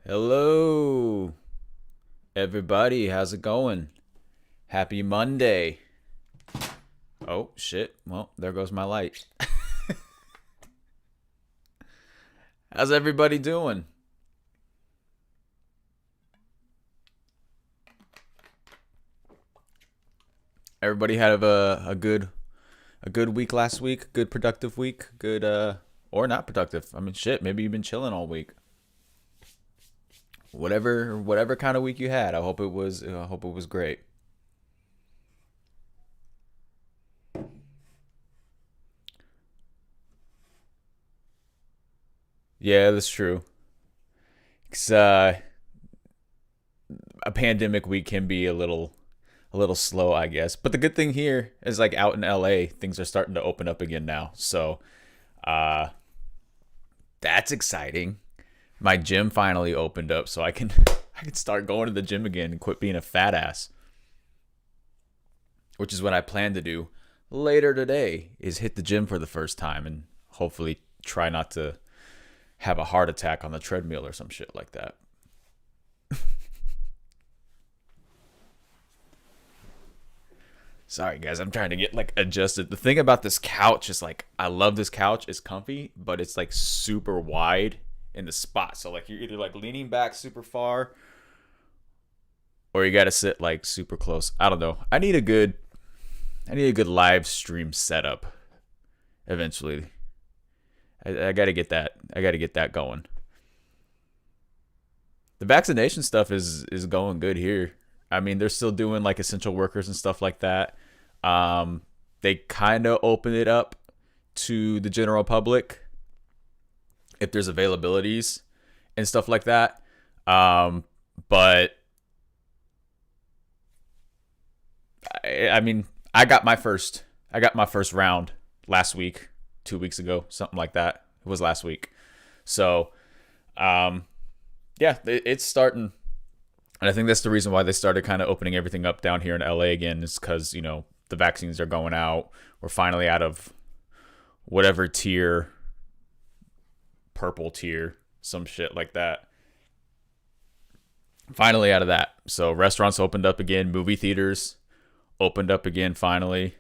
Hello, everybody. How's it going? Happy Monday. Oh, shit. Well, there goes my light. How's everybody doing? Everybody had a good week last week. Good productive week. Good or not productive. I mean, shit. Maybe you've been chilling all week. Whatever kind of week you had. I hope it was great. Yeah, that's true. 'Cause, a pandemic week can be a little slow, I guess. But the good thing here is like out in LA, things are starting to open up again now. So uh that's exciting. My gym finally opened up so I can I can start going to the gym again and quit being a fat ass, which is what I plan to do later today is hit the gym for the first time and hopefully try not to have a heart attack on the treadmill or some shit like that. Sorry guys, I'm trying to get like adjusted. The thing about this couch is like I love this couch. It's comfy, but it's like super wide in the spot. So like you're either like leaning back super far or you got to sit like super close. I don't know. I need a good live stream setup eventually. I got to get that. I got to get that going. The vaccination stuff is going good here. I mean, they're still doing like essential workers and stuff like that. Um, they kind of open it up to the general public if there's availabilities and stuff like that. But I mean, I got my first round last week, 2 weeks ago, something like that. It was last week. So, um, yeah, it's starting. And I think that's the reason why they started kind of opening everything up down here in LA again, is because, the vaccines are going out. We're finally out of whatever tier, purple tier, some shit like that. Finally out of that. So restaurants opened up again, movie theaters opened up again finally,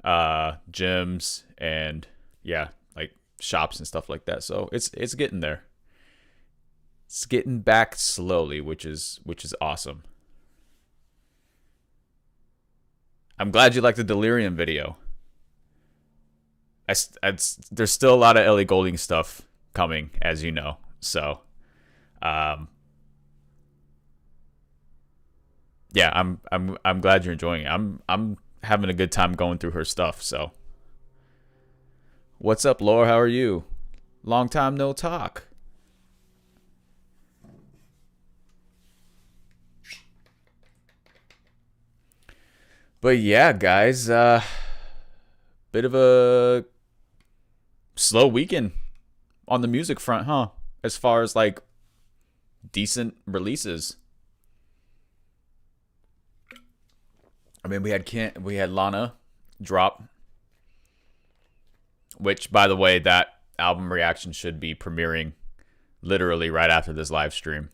gyms and yeah, like shops and stuff like that. So it's getting there. It's getting back slowly, which is awesome. I'm glad you liked the Delirium video. There's still a lot of Ellie Goulding stuff coming, as you know. So, um, yeah, I'm glad you're enjoying it. I'm having a good time going through her stuff. So, what's up, Laura? How are you? Long time no talk. But yeah, guys, bit of a slow weekend on the music front, huh? As far as like decent releases. I mean, we had Lana drop, which by the way, that album reaction should be premiering literally right after this live stream.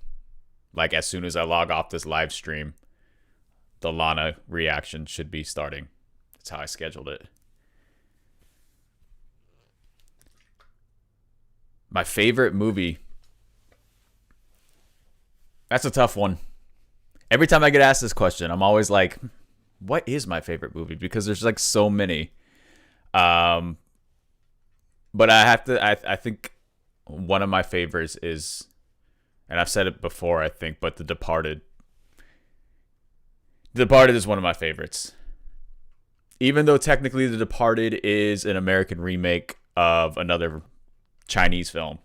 Like as soon as I log off this live stream, the Lana reaction should be starting. That's how I scheduled it. My favorite movie. That's a tough one. Every time I get asked this question, I'm always like, what is my favorite movie? Because there's like so many. Um, but I think one of my favorites is, and I've said it before, I think, but The Departed. The Departed is one of my favorites. Even though technically The Departed is an American remake of another Chinese film,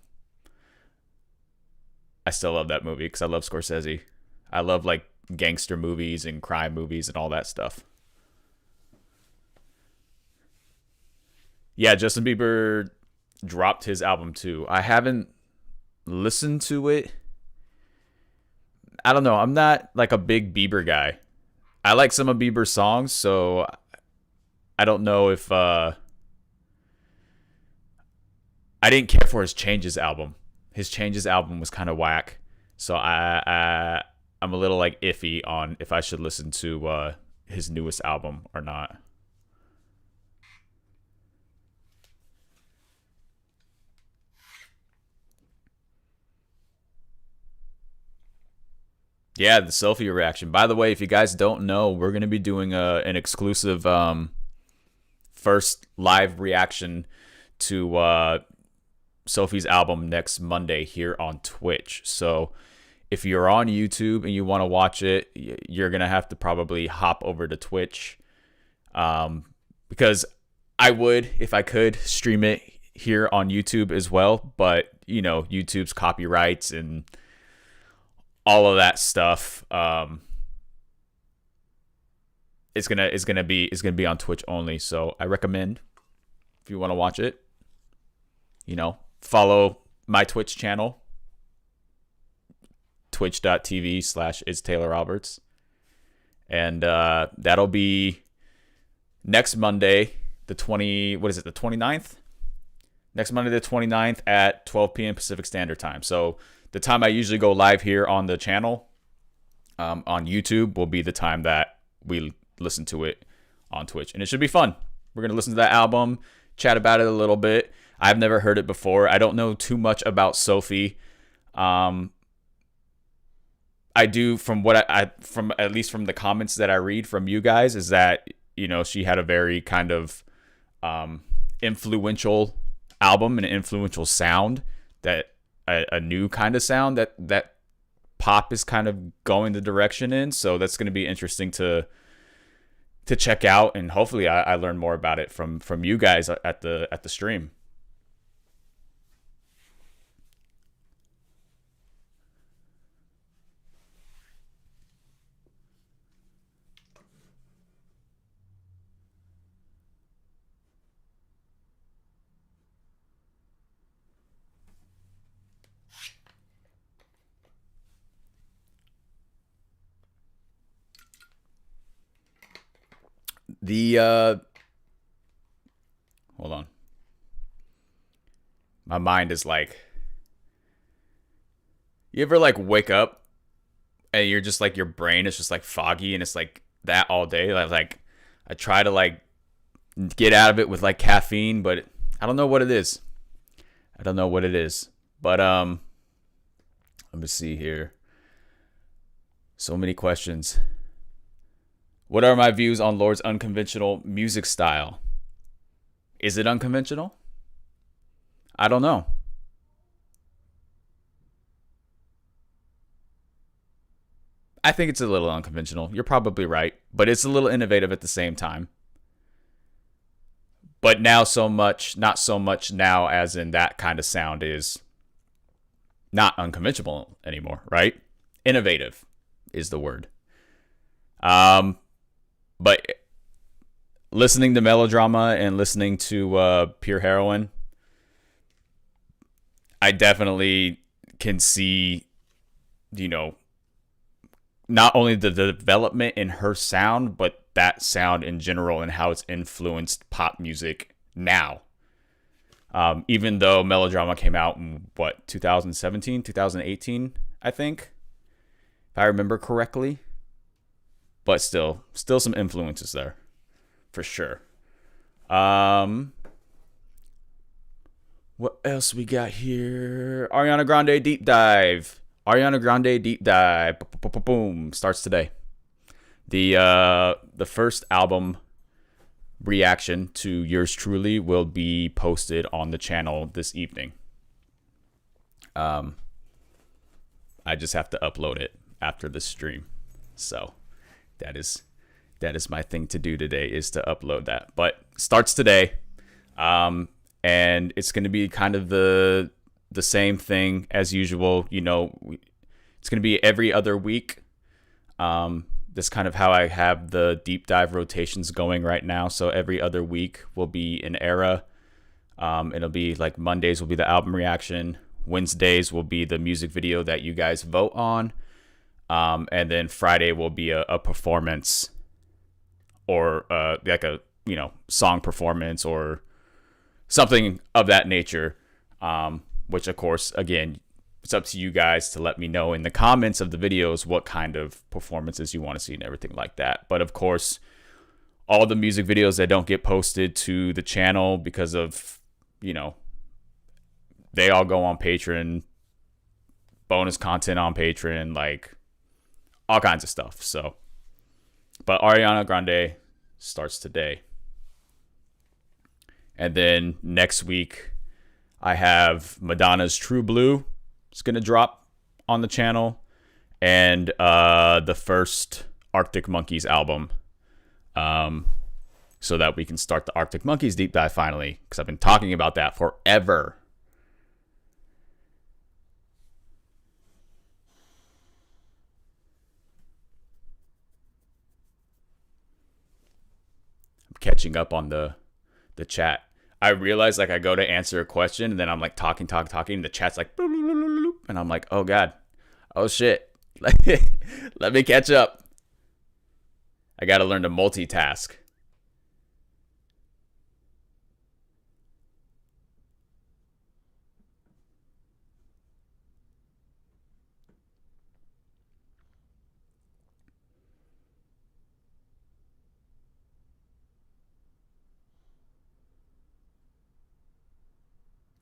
I still love that movie because I love Scorsese. I love like gangster movies and crime movies and all that stuff. Yeah, Justin Bieber dropped his album too. I haven't listened to it. I don't know. I'm not like a big Bieber guy. I like some of Bieber's songs, so I don't know if I didn't care for his Changes album. His Changes album was kind of whack. So I'm a little like iffy on if I should listen to his newest album or not. Yeah, the Sophie reaction. By the way, if you guys don't know, we're gonna be doing an exclusive first live reaction to Sophie's album next Monday here on Twitch. So if you're on YouTube and you want to watch it, you're gonna have to probably hop over to Twitch, because I would, if I could, stream it here on YouTube as well. But YouTube's copyrights and all of that stuff. It's gonna be on Twitch only. So I recommend, if you want to watch it, follow my Twitch channel, twitch.tv/itstaylorroberts, and that'll be next Monday, the 29th. Next Monday, the 29th at 12 p.m. Pacific Standard Time. So the time I usually go live here on the channel, on YouTube, will be the time that we listen to it on Twitch. And it should be fun. We're going to listen to that album, chat about it a little bit. I've never heard it before. I don't know too much about Sophie. I do, from what from at least from the comments that I read from you guys, is that, she had a very kind of influential album and an influential sound, that a new kind of sound that pop is kind of going the direction in. So that's going to be interesting to check out, and hopefully I learn more about it from you guys at the stream. Hold on. My mind is like, you ever like wake up and you're just like, your brain is just like foggy and it's like that all day? Like I try to like get out of it with like caffeine, but I don't know what it is. But let me see here. So many questions. What are my views on Lord's unconventional music style? Is it unconventional? I don't know. I think it's a little unconventional. You're probably right, but it's a little innovative at the same time. But not so much now, as in that kind of sound is not unconventional anymore, right? Innovative is the word. But listening to Melodrama and listening to Pure Heroine, I definitely can see, not only the development in her sound, but that sound in general and how it's influenced pop music now. Even though Melodrama came out in 2017, 2018, I think, if I remember correctly. But still some influences there, for sure. What else we got here? Ariana Grande deep dive. Boom, starts today. The first album reaction to Yours Truly will be posted on the channel this evening. I just have to upload it after the stream, so that is my thing to do today, is to upload that. But starts today, and it's going to be kind of the same thing as usual. It's going to be every other week. That's kind of how I have the deep dive rotations going right now. So every other week will be an era. It'll be like Mondays will be the album reaction. Wednesdays will be the music video that you guys vote on. And then Friday will be a performance, or like a song performance or something of that nature. Which of course, again, it's up to you guys to let me know in the comments of the videos what kind of performances you want to see and everything like that. But of course, all the music videos that don't get posted to the channel because of, you know, they all go on Patreon, bonus content on Patreon, like all kinds of stuff. So, but Ariana Grande starts today. And then next week, I have Madonna's True Blue. It's going to drop on the channel. And the first Arctic Monkeys album. So that we can start the Arctic Monkeys deep dive finally. Because I've been talking about that forever. I'm catching up on the chat. I realize like I go to answer a question and then I'm like talking, and the chat's like, and I'm like, oh God, oh shit. Let me catch up. I got to learn to multitask.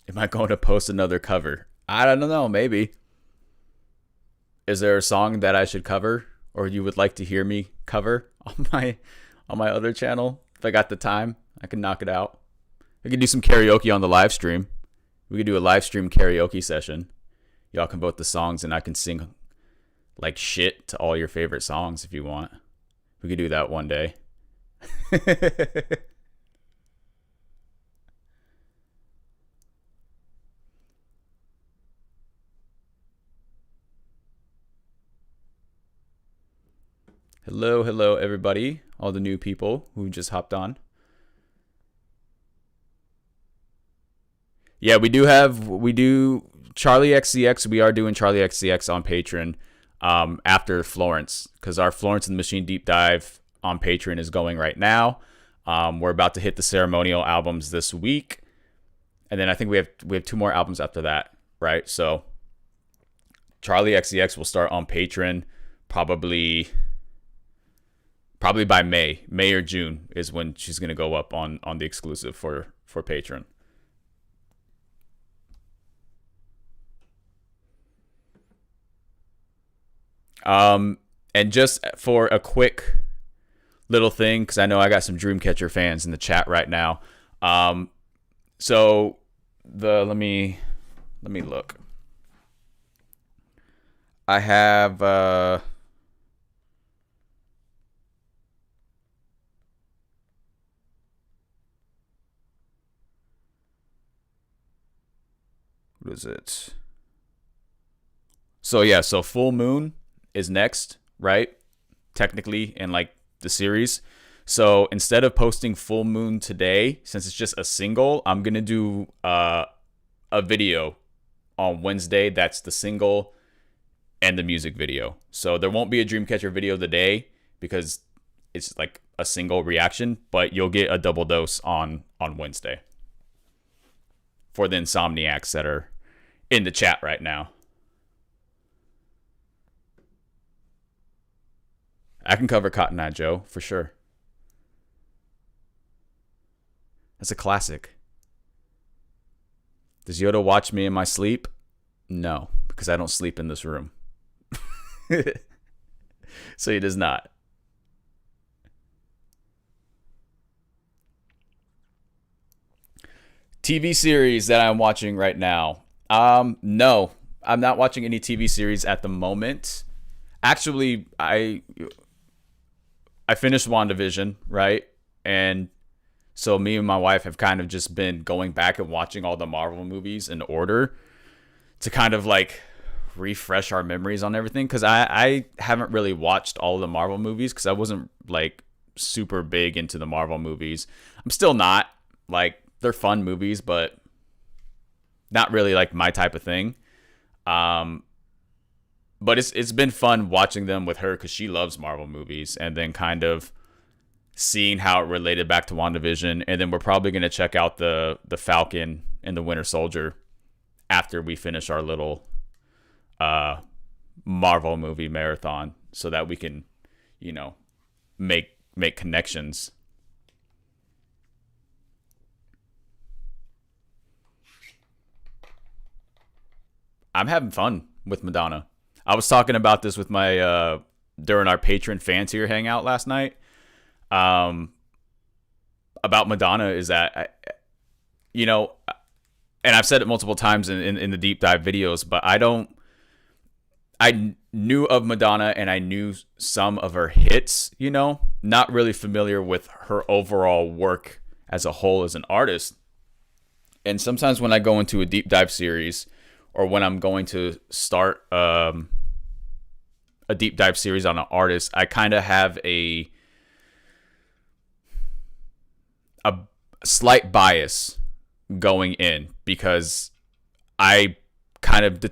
Am I going to post another cover? I don't know, maybe. Is there a song that I should cover or you would like to hear me cover on my other channel? If I got the time, I can knock it out. I could do some karaoke on the live stream. We could do a live stream karaoke session. Y'all can vote the songs and I can sing like shit to all your favorite songs if you want. We could do that one day. Hello, everybody. All the new people who just hopped on. Yeah, we do Charli XCX. We are doing Charli XCX on Patreon after Florence, because our Florence and the Machine deep dive on Patreon is going right now. We're about to hit the ceremonial albums this week, and then I think we have 2 more albums after that, right? So Charli XCX will start on Patreon probably by May or June is when she's going to go up on the exclusive for Patreon. And just for a quick little thing, because I know I got some Dreamcatcher fans in the chat right now. So let me look. I have what is it? So yeah, so Full Moon is next, right? Technically in like the series. So instead of posting Full Moon today, since it's just a single, I'm gonna do a video on Wednesday. That's the single and the music video. So there won't be a Dreamcatcher video today because it's like a single reaction, but you'll get a double dose on Wednesday for the insomniacs that are in the chat right now. I can cover Cotton Eye Joe for sure. That's a classic. Does Yoda watch me in my sleep? No, because I don't sleep in this room. So he does not. TV series that I'm watching right now. No, I'm not watching any TV series at the moment. Actually, I finished WandaVision, right? And so me and my wife have kind of just been going back and watching all the Marvel movies in order to kind of like refresh our memories on everything. Because I haven't really watched all of the Marvel movies because I wasn't like super big into the Marvel movies. I'm still not. Like, they're fun movies, but not really like my type of thing. But it's been fun watching them with her because she loves Marvel movies, and then kind of seeing how it related back to WandaVision. And then we're probably going to check out the Falcon and the Winter Soldier after we finish our little uh, Marvel movie marathon so that we can, you know, make connections. I'm having fun with Madonna. I was talking about this with my during our patron fan tier hangout last night. About Madonna is that you know, and I've said it multiple times in the deep dive videos, but I knew of Madonna and I knew some of her hits, you know, not really familiar with her overall work as a whole as an artist. And sometimes when I go into a deep dive series or when I'm going to start a deep dive series on an artist, I kind of have a slight bias going in because I kind of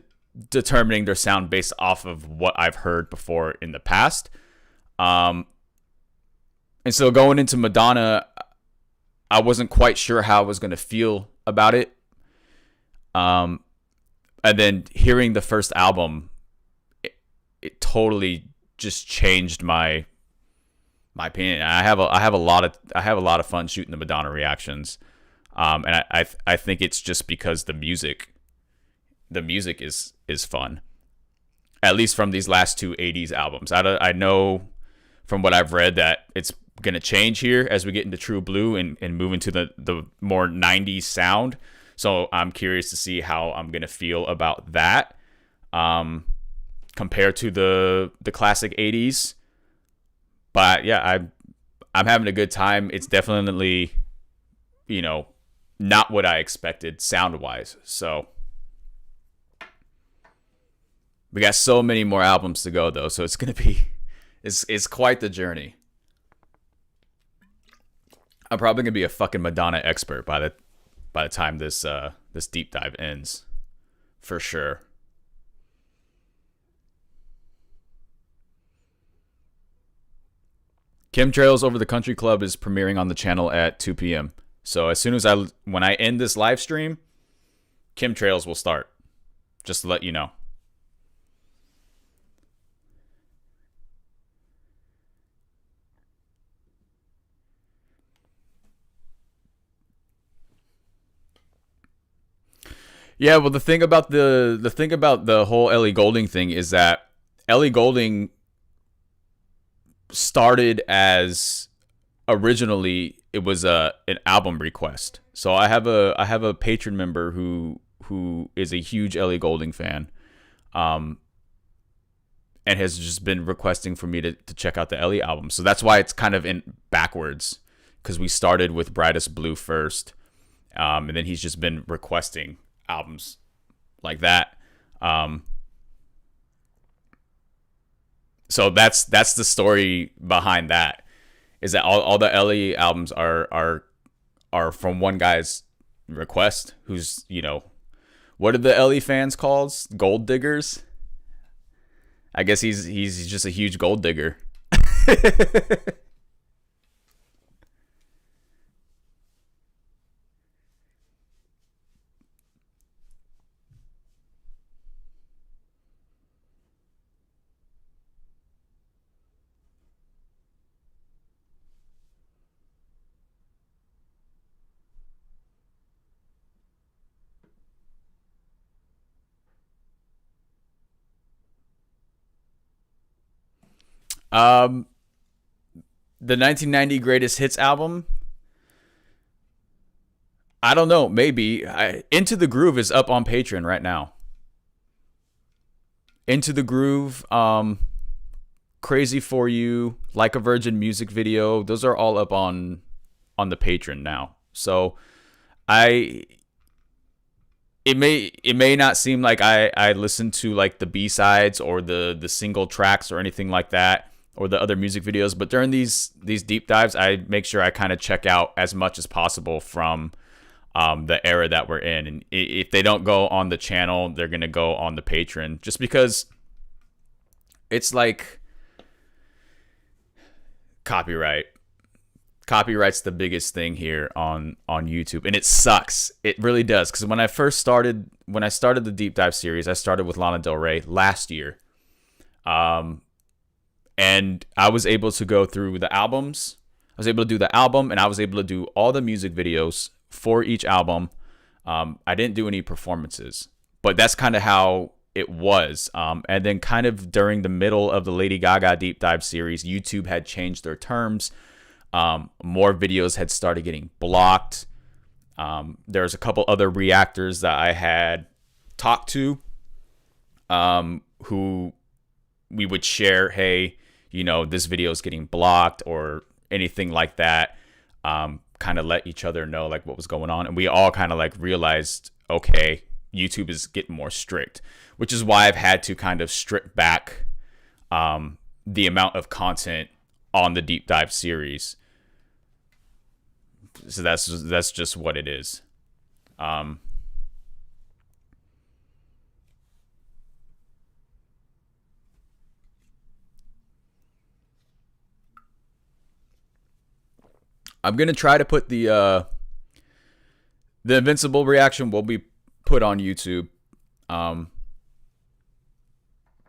determining their sound based off of what I've heard before in the past. And so going into Madonna, I wasn't quite sure how I was going to feel about it. And then hearing the first album, it totally just changed my opinion. I have a lot of fun shooting the Madonna reactions. And I think it's just because the music is fun, at least from these last two 80s albums. I know from what I've read that it's going to change here as we get into True Blue and move into the more 90s sound. So I'm curious to see how I'm going to feel about that compared to the classic 80s. But yeah, I'm having a good time. It's definitely, you know, not what I expected sound-wise. So we got so many more albums to go, though. So it's going to be, it's quite the journey. I'm probably going to be a fucking Madonna expert by the time this deep dive ends. For sure. Chemtrails Over the Country Club is premiering on the channel at 2 p.m. So as soon as when I end this live stream, Chemtrails will start. Just to let you know. Yeah, well, the thing about the whole Ellie Goulding thing is that Ellie Goulding started as originally it was an album request. So I have a patron member who is a huge Ellie Goulding fan, and has just been requesting for me to check out the Ellie album. So that's why it's kind of in backwards, because we started with Brightest Blue first, and then he's just been requesting albums like that. So that's the story behind that, is that all the Ellie albums are from one guy's request, who's, you know, what are the Ellie fans called? Gold diggers? I guess he's just a huge gold digger. The 1990 Greatest Hits album, I don't know, maybe. Into the Groove is up on Patreon right now. Into the Groove, Crazy for You, Like a Virgin music video, those are all up on the Patreon now. So it may not seem like I listen to like the B-sides or the single tracks or anything like that, or the other music videos, but during these deep dives, I make sure I kind of check out as much as possible from the era that we're in. And if they don't go on the channel, they're going to go on the Patreon, just because it's like copyright Copyright's the biggest thing here on YouTube, and it sucks. It really does, because when I started the deep dive series, I started with Lana Del Rey last year, and I was able to go through the albums. I was able to do the album, and I was able to do all the music videos for each album. I didn't do any performances, but that's kind of how it was. And then kind of during the middle of the Lady Gaga deep dive series, YouTube had changed their terms. More videos had started getting blocked. There's a couple other reactors that I had talked to, who we would share, hey, this video is getting blocked or anything like that. Kind of let each other know like what was going on. And we all kind of like realized, okay, YouTube is getting more strict, which is why I've had to kind of strip back, the amount of content on the deep dive series. So that's just what it is. I'm gonna try to put the Invincible reaction will be put on YouTube,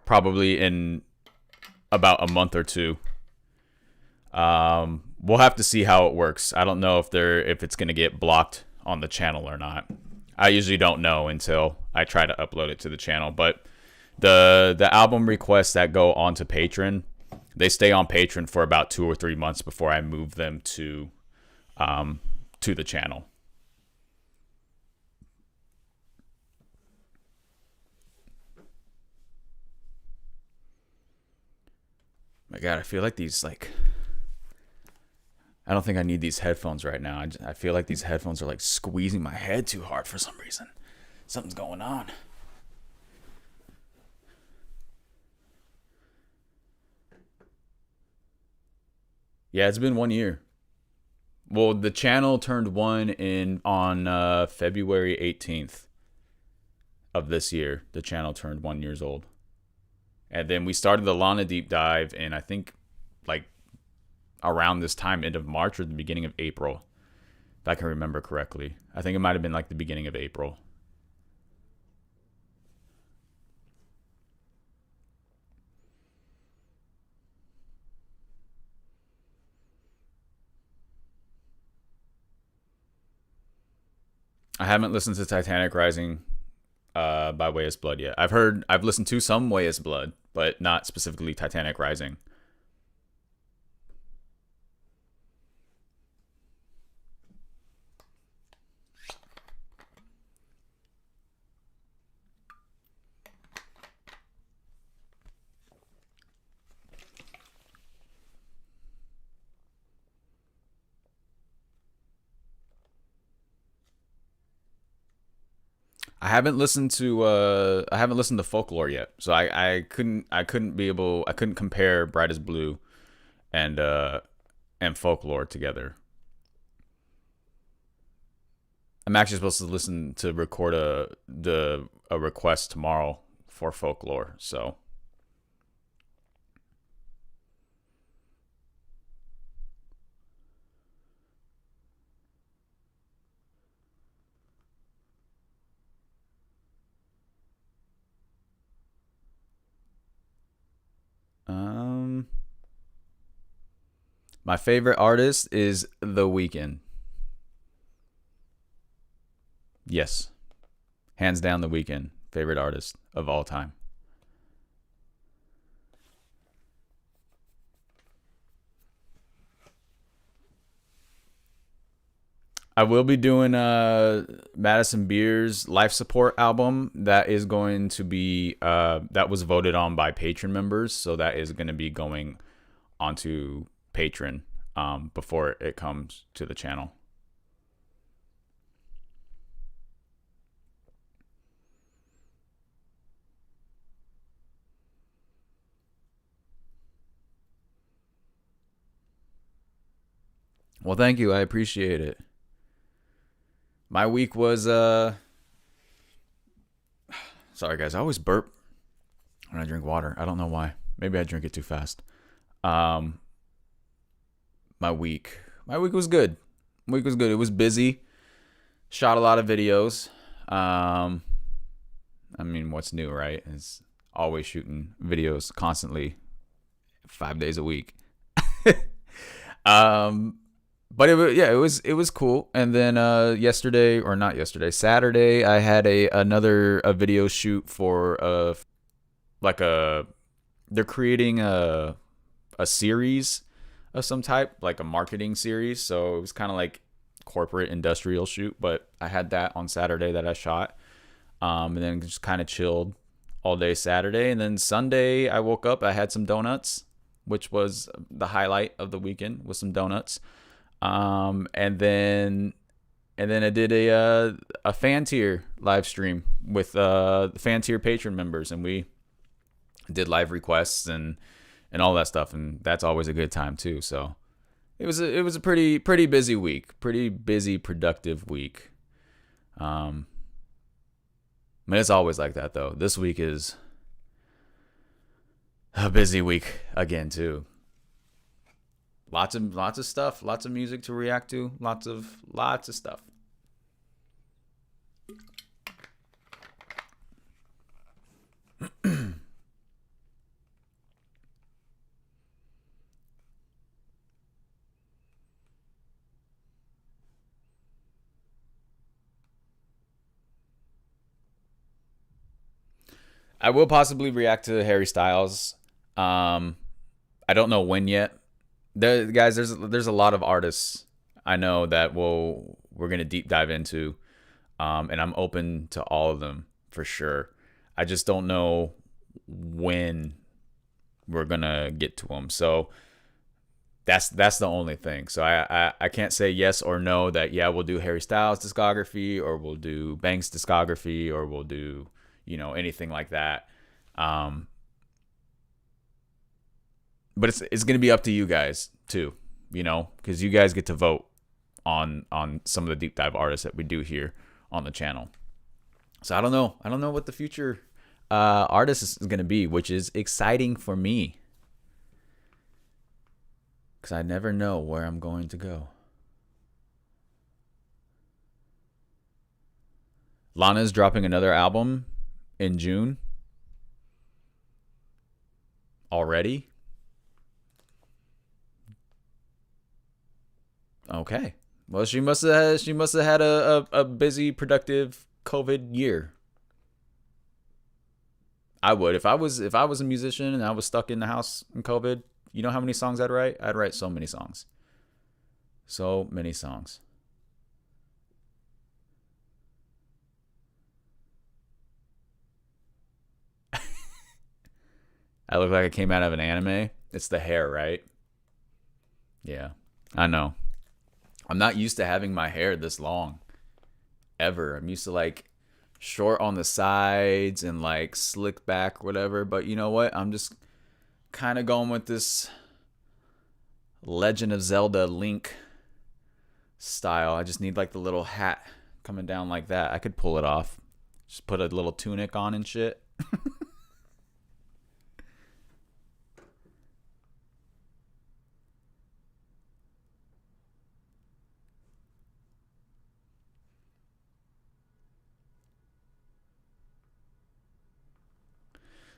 probably in about a month or two. We'll have to see how it works. I don't know if it's gonna get blocked on the channel or not. I usually don't know until I try to upload it to the channel. But the album requests that go onto Patreon, they stay on Patreon for about 2 or 3 months before I move them to the channel. My God, I feel like these I don't think I need these headphones right now. I feel like these headphones are like squeezing my head too hard for some reason. Something's going on. Yeah, it's been 1 year. Well, the channel turned one on February 18th of this year. The channel turned 1 year old. And then we started the Lana deep dive in, I think, like around this time, end of March or the beginning of April, if I can remember correctly. I think it might have been like the beginning of April. I haven't listened to Titanic Rising by Weyes Blood yet. I've listened to some Weyes Blood, but not specifically Titanic Rising. I haven't listened to Folklore yet, so I couldn't compare Bright as Blue and Folklore together. I'm actually supposed to record a request tomorrow for Folklore, so my favorite artist is The Weeknd. Yes. Hands down The Weeknd. Favorite artist of all time. I will be doing Madison Beer's life support album. That is going to be that was voted on by Patreon members, so that is going to be going onto Patreon before it comes to the channel. Well, thank you. I appreciate it. My week was sorry guys, I always burp when I drink water. I don't know why. Maybe I drink it too fast. My week My week was good. Week was good. It was busy. Shot a lot of videos. I mean, what's new, right? Is always shooting videos constantly, 5 days a week. But it was cool. And then Saturday, I had another video shoot for they're creating a series of some type, like a marketing series. So it was kind of like corporate industrial shoot, but I had that on Saturday that I shot. And then just kind of chilled all day Saturday. And then Sunday, I woke up, I had some donuts, which was the highlight of the weekend, was some donuts. And then I did a fan tier live stream with fan tier patron members, and we did live requests and all that stuff, and that's always a good time too. So it was a pretty busy week, pretty busy, productive week. I mean, it's always like that though. This week is a busy week again too. Lots of stuff, lots of music to react to, lots of stuff. I will possibly react to Harry Styles. I don't know when yet. Guys, there's a lot of artists I know that we're gonna deep dive into, and I'm open to all of them for sure. I just don't know when we're gonna get to them. So that's the only thing. So I can't say yes or no that we'll do Harry Styles discography, or we'll do Banks discography, or we'll do anything like that. But it's going to be up to you guys too, because you guys get to vote on some of the deep dive artists that we do here on the channel. So I don't know what the future artist is going to be, which is exciting for me, because I never know where I'm going to go. Lana's dropping another album in June already. Okay. Well, she must have had a busy, productive COVID year. I would, if I was a musician and I was stuck in the house in COVID. You know how many songs I'd write? I'd write so many songs. So many songs. I look like I came out of an anime. It's the hair, right? Yeah, I know. I'm not used to having my hair this long, ever. I'm used to like short on the sides and like slick back, whatever. But you know what? I'm just kind of going with this Legend of Zelda Link style. I just need like the little hat coming down like that. I could pull it off. Just put a little tunic on and shit.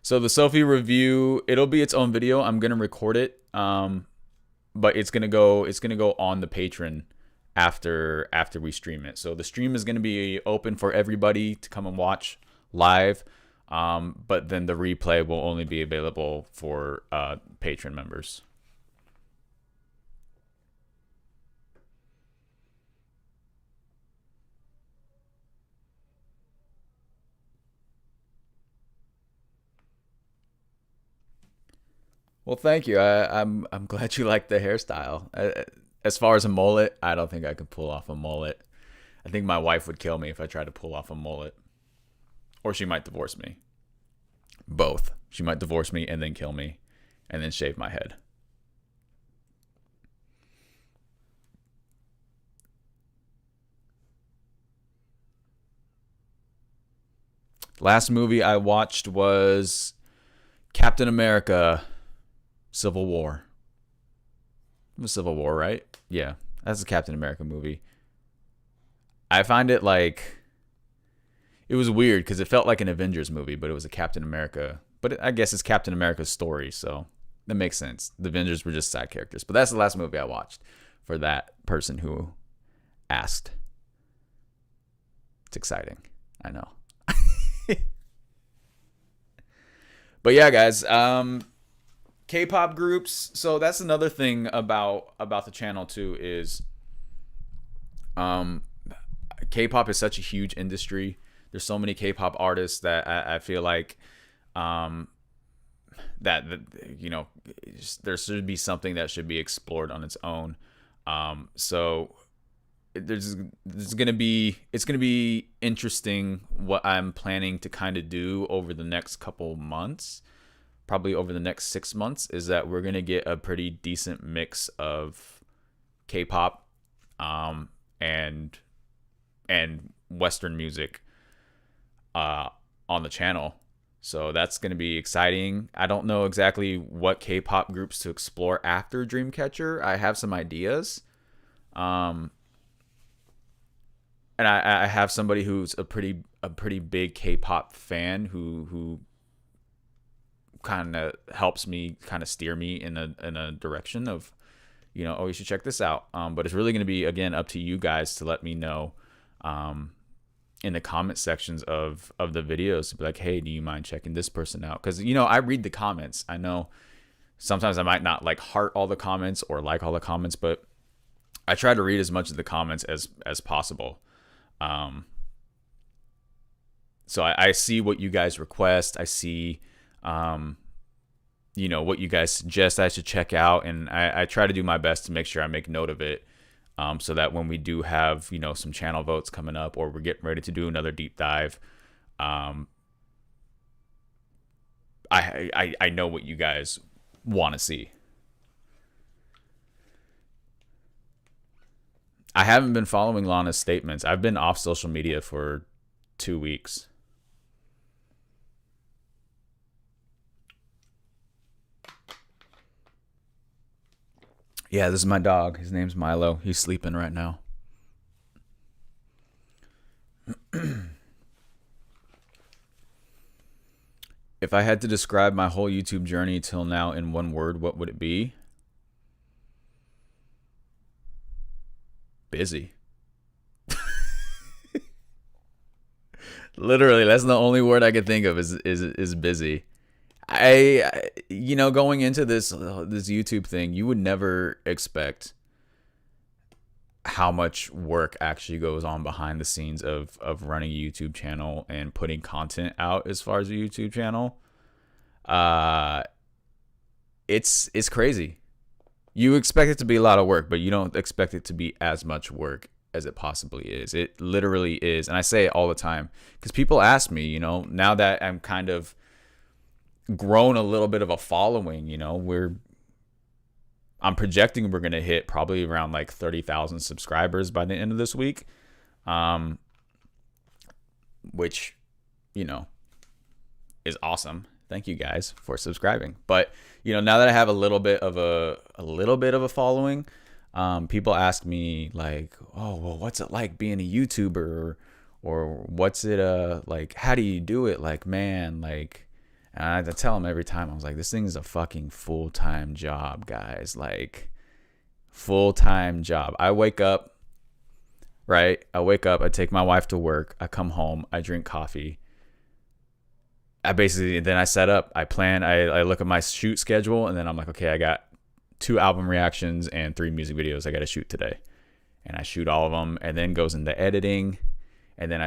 So the Sophie review, it'll be its own video. I'm gonna record it, but it's gonna go on the Patreon after we stream it. So the stream is gonna be open for everybody to come and watch live, but then the replay will only be available for Patreon members. Well, thank you. I'm glad you like the hairstyle. As far as a mullet, I don't think I could pull off a mullet. I think my wife would kill me if I tried to pull off a mullet. Or she might divorce me. Both. She might divorce me and then kill me and then shave my head. Last movie I watched was Captain America Civil War. It was Civil War, right? Yeah. That's a Captain America movie. I find it like it was weird because it felt like an Avengers movie, but it was a Captain America. But I guess it's Captain America's story, so that makes sense. The Avengers were just side characters. But that's the last movie I watched for that person who asked. It's exciting. I know. But yeah, guys, K-pop groups. So that's another thing about the channel too is K-pop is such a huge industry. There's so many K-pop artists that I feel like that you know, there should be something that should be explored on its own. So it's gonna be interesting what I'm planning to kind of do over the next couple months, probably over the next 6 months, is that we're gonna get a pretty decent mix of K-pop and Western music on the channel. So that's going to be exciting. I don't know exactly what K-pop groups to explore after Dreamcatcher. I have some ideas. And I have somebody who's a pretty big K-pop fan who kind of helps me kind of steer me in a direction of, you know, oh, you should check this out. But it's really going to be, again, up to you guys to let me know in the comment sections of the videos to be like, hey, do you mind checking this person out? Because, you know, I read the comments. I know sometimes I might not like heart all the comments or like all the comments, but I try to read as much of the comments as possible. So I see what you guys request. I see, you know, what you guys suggest I should check out. And I try to do my best to make sure I make note of it. So that when we do have, you know, some channel votes coming up, or we're getting ready to do another deep dive, I know what you guys want to see. I haven't been following Lana's statements. I've been off social media for 2 weeks. Yeah, this is my dog. His name's Milo. He's sleeping right now. If I had to describe my whole YouTube journey till now in one word, what would it be? Busy. Literally, that's the only word I could think of is busy. You know, going into this YouTube thing, you would never expect how much work actually goes on behind the scenes of running a YouTube channel and putting content out as far as a YouTube channel. It's crazy. You expect it to be a lot of work, but you don't expect it to be as much work as it possibly is. It literally is. And I say it all the time because people ask me, you know, now that I'm kind of grown a little bit of a following, you know, I'm projecting we're going to hit probably around like 30,000 subscribers by the end of this week. Which, you know, is awesome. Thank you guys for subscribing. But, you know, now that I have a little bit of a following, people ask me like, oh, well, what's it like being a YouTuber, or what's it like, how do you do it? Like, man, like, and I have to tell them every time, I was like, this thing is a fucking full-time job, guys. Like, full-time job. I wake up, right? I take my wife to work. I come home. I drink coffee. Then I set up. I plan. I look at my shoot schedule, and then I'm like, okay, I got 2 album reactions and 3 music videos I got to shoot today. And I shoot all of them, and then goes into editing. And then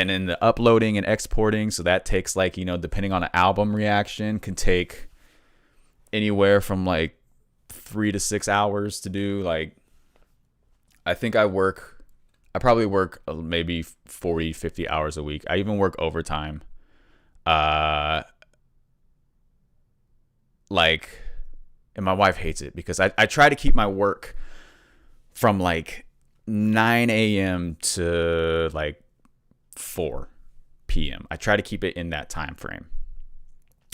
in the uploading and exporting, so that takes, like, you know, depending on an album reaction, can take anywhere from like 3 to 6 hours to do. Like, I think I probably work maybe 40, 50 hours a week. I even work overtime. Like, and my wife hates it because I try to keep my work from like 9 a.m. to like 4 p.m. I try to keep it in that time frame.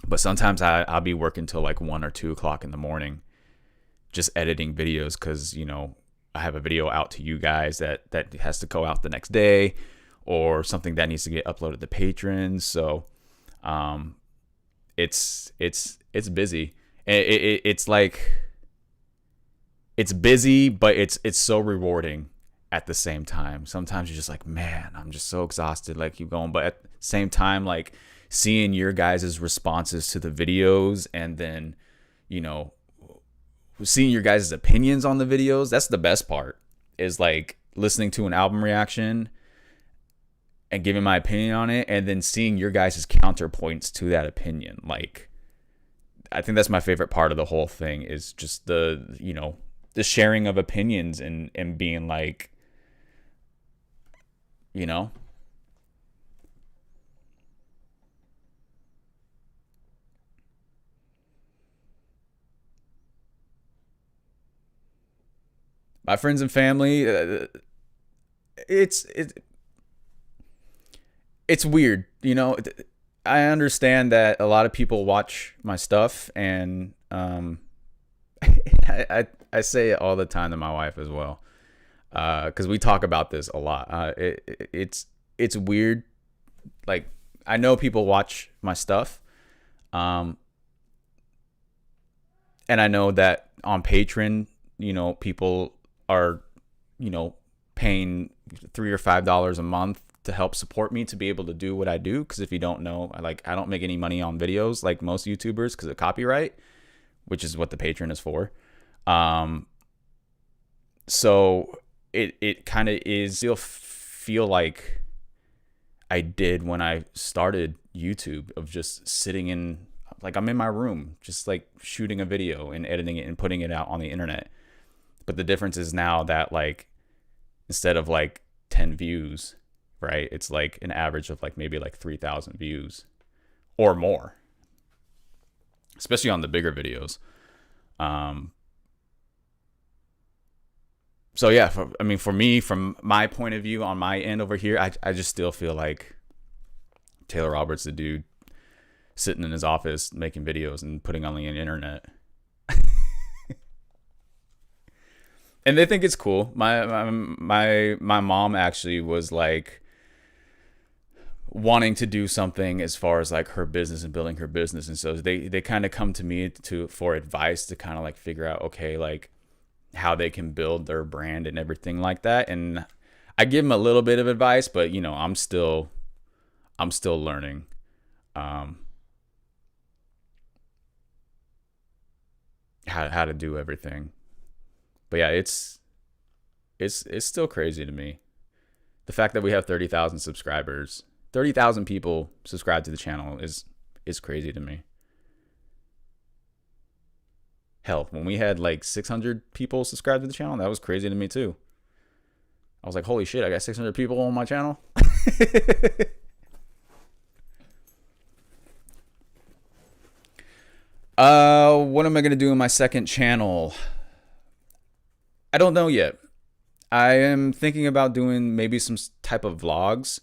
But sometimes I'll be working till like 1 or 2 o'clock in the morning just editing videos because, you know, I have a video out to you guys that has to go out the next day, or something that needs to get uploaded to patrons. So it's busy. It's like, it's busy, but it's so rewarding at the same time. Sometimes you're just like, man, I'm just so exhausted, like, keep going. But at the same time, like, seeing your guys' responses to the videos, and then, you know, seeing your guys' opinions on the videos, that's the best part, is like listening to an album reaction and giving my opinion on it, and then seeing your guys' counterpoints to that opinion. Like, I think that's my favorite part of the whole thing, is just the, you know, the sharing of opinions, and being like, you know, my friends and family, it's weird, you know. I understand that a lot of people watch my stuff, and I say it all the time to my wife as well, because we talk about this a lot. It's weird. Like, I know people watch my stuff, and I know that on Patreon, you know, people are, you know, paying $3 or $5 a month to help support me to be able to do what I do. Because if you don't know, I don't make any money on videos like most YouTubers because of copyright, which is what the Patreon is for. So it kind of is, you'll feel like I did when I started YouTube, of just sitting in, like, I'm in my room, just like shooting a video and editing it and putting it out on the internet. But the difference is now that, like, instead of like 10 views, right, it's like an average of like maybe like 3,000 views or more, especially on the bigger videos. So yeah, for me, from my point of view, on my end over here, I just still feel like Taylor Roberts, the dude sitting in his office making videos and putting on the internet. And they think it's cool. My mom actually was like wanting to do something as far as like her business and building her business, and so they kind of come to me for advice to kind of like figure out, okay, like, how they can build their brand and everything like that. And I give them a little bit of advice, but, you know, I'm still learning. How to do everything. But yeah, it's still crazy to me. The fact that we have 30,000 subscribers, 30,000 people subscribe to the channel is crazy to me. Hell, when we had like 600 people subscribe to the channel, that was crazy to me too. I was like, holy shit, I got 600 people on my channel. What am I going to do in my second channel? I don't know yet. I am thinking about doing maybe some type of vlogs,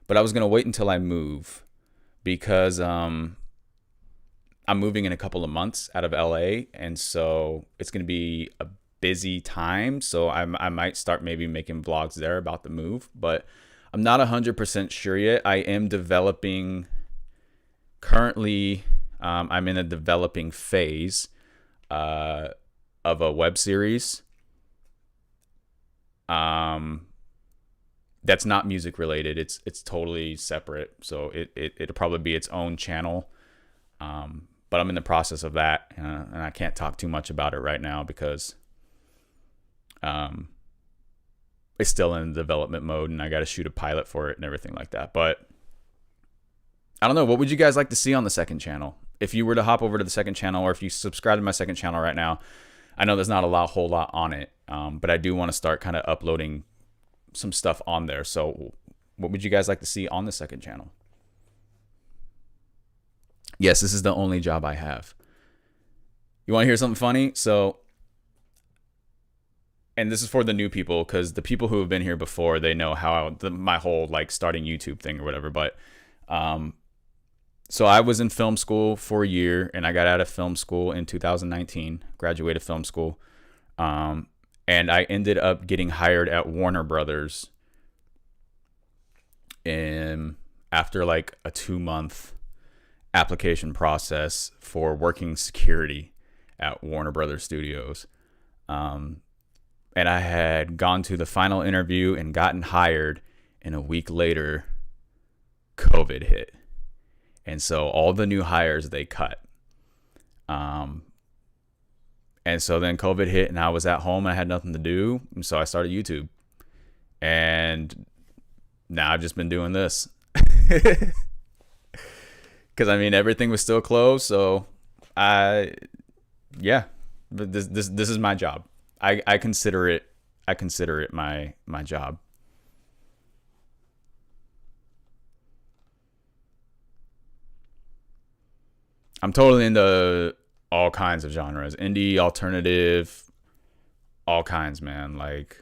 but I was going to wait until I move, because I'm moving in a couple of months out of LA, and so it's going to be a busy time. So I might start maybe making vlogs there about the move, but I'm not 100% sure yet. I am developing currently. I'm in a developing phase of a web series. That's not music related. It's totally separate. So it'll probably be its own channel. But I'm in the process of that, and I can't talk too much about it right now because it's still in development mode, and I got to shoot a pilot for it and everything like that. But I don't know. What would you guys like to see on the second channel? If you were to hop over to the second channel, or if you subscribe to my second channel right now, I know there's not a whole lot on it, but I do want to start kind of uploading some stuff on there. So what would you guys like to see on the second channel? Yes, this is the only job I have. You want to hear something funny? So, and this is for the new people, because the people who have been here before, they know how my whole like starting YouTube thing or whatever. But so I was in film school for a year, and I got out of film school in 2019, graduated film school. And And I ended up getting hired at Warner Brothers in after like a 2-month application process for working security at Warner Brothers Studios. And I had gone to the final interview and gotten hired, and a week later, COVID hit. And so all the new hires they cut. And so then COVID hit, and I was at home and I had nothing to do. And so I started YouTube. And now I've just been doing this. Because I mean, everything was still closed. So yeah, but this is my job. I consider it my job. I'm totally into all kinds of genres. Indie, alternative, all kinds, man. Like,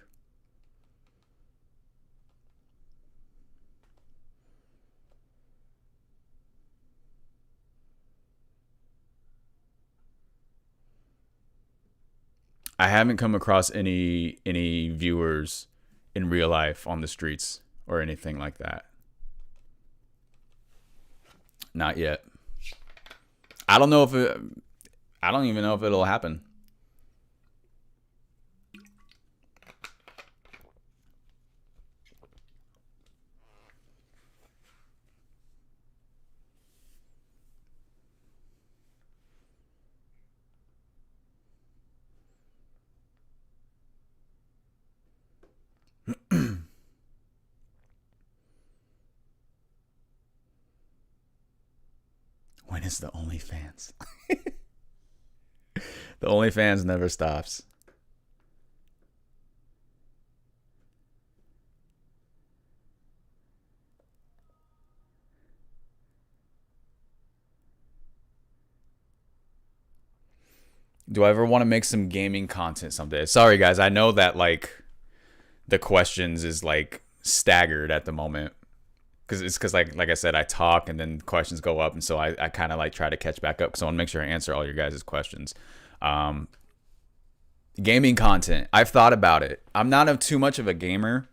I haven't come across any viewers in real life on the streets or anything like that. Not yet. I don't know if I don't even know if it'll happen. When is the OnlyFans? The OnlyFans never stops. Do I ever want to make some gaming content someday? Sorry, guys. I know that like the questions is like staggered at the moment. Because like I said, I talk and then questions go up, and so I kind of like try to catch back up. So I want to make sure I answer all your guys' questions. Gaming content, I've thought about it. I'm not too much of a gamer.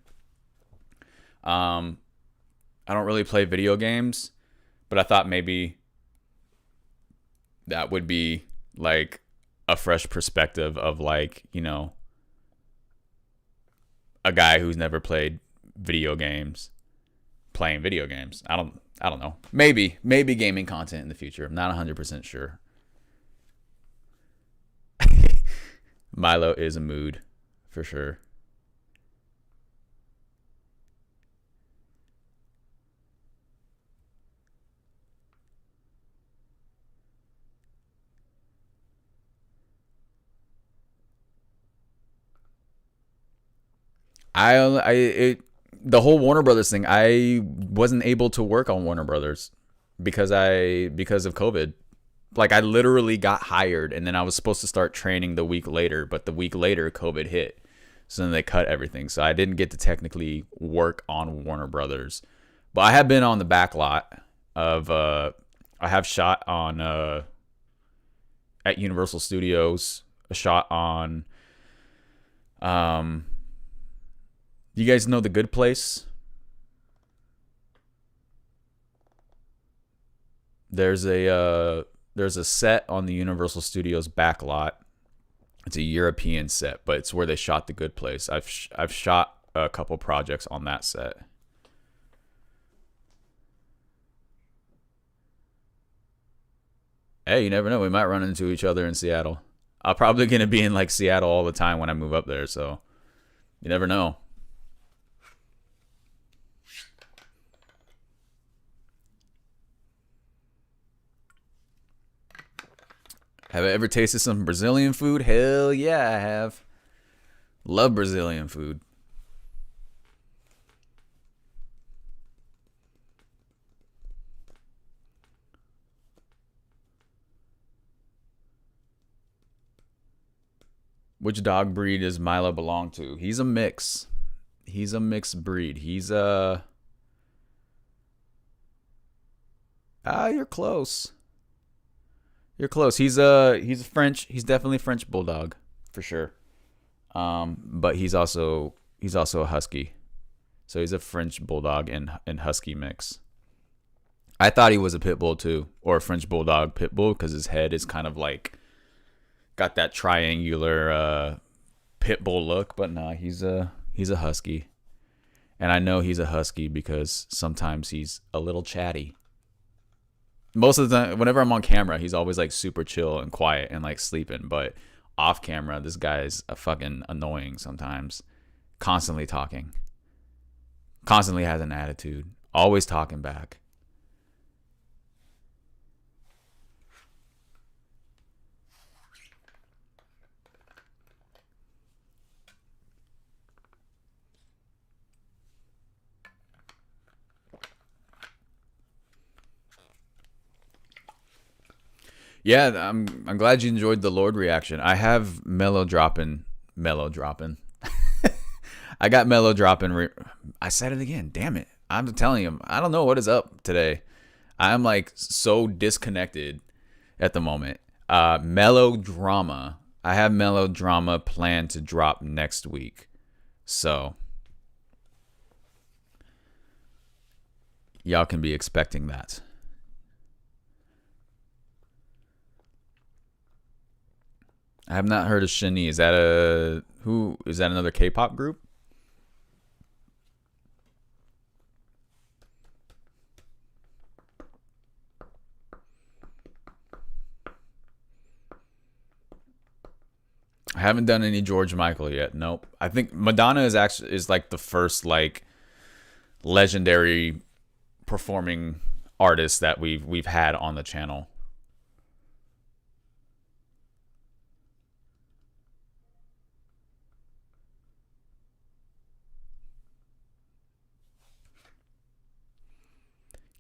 I don't really play video games, but I thought maybe that would be like a fresh perspective of like, you know, a guy who's never played video games playing video games. I don't know. Maybe gaming content in the future. I'm not 100% sure. Milo is a mood for sure. The whole Warner Brothers thing, I wasn't able to work on Warner Brothers because of COVID. Like I literally got hired and then I was supposed to start training the week later, but the week later COVID hit. So then they cut everything. So I didn't get to technically work on Warner Brothers. But I have been on the back lot of I have shot on at Universal Studios, a shot on you guys know The Good Place? There's a set on the Universal Studios back lot. It's a European set, but it's where they shot The Good Place. I've shot a couple projects on that set. Hey, you never know. We might run into each other in Seattle. I'm probably going to be in like Seattle all the time when I move up there, so you never know. Have I ever tasted some Brazilian food? Hell yeah, I have. Love Brazilian food. Which dog breed does Milo belong to? He's a mix. He's a mixed breed. He's a... you're close. You're close. He's a French. He's definitely French bulldog for sure. But he's also a husky. So he's a French bulldog and husky mix. I thought he was a pit bull too, or a French bulldog pit bull, because his head is kind of like got that triangular pit bull look. But no, he's a husky, and I know he's a husky because sometimes he's a little chatty. Most of the time, whenever I'm on camera, he's always like super chill and quiet and like sleeping. But off camera, this guy's a fucking annoying sometimes. Constantly talking. Constantly has an attitude. Always talking back. Yeah, I'm glad you enjoyed the Lord reaction. I have mellow dropping. I got mellow dropping. I said it again. Damn it! I'm telling you, I don't know what is up today. I'm like so disconnected at the moment. Melodrama. I have Melodrama planned to drop next week, so y'all can be expecting that. I have not heard of Shani. Is that another K-pop group? I haven't done any George Michael yet. Nope. I think Madonna is like the first like legendary performing artist that we've had on the channel.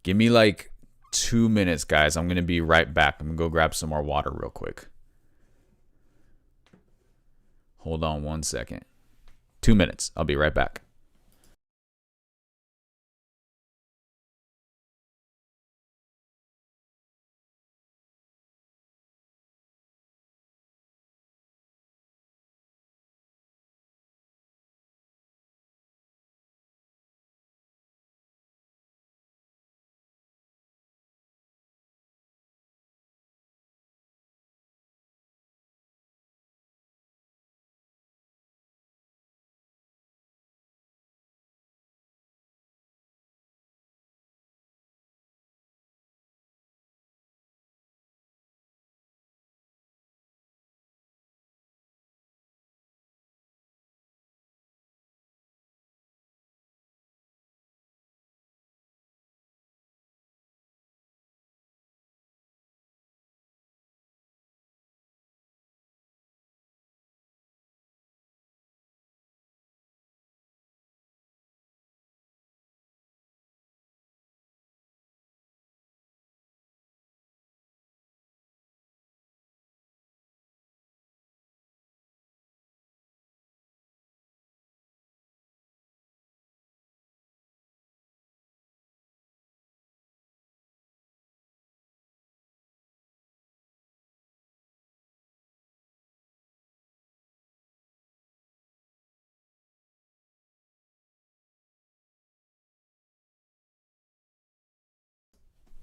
Give me like 2 minutes, guys. I'm going to be right back. I'm going to go grab some more water real quick. Hold on 1 second. 2 minutes. I'll be right back.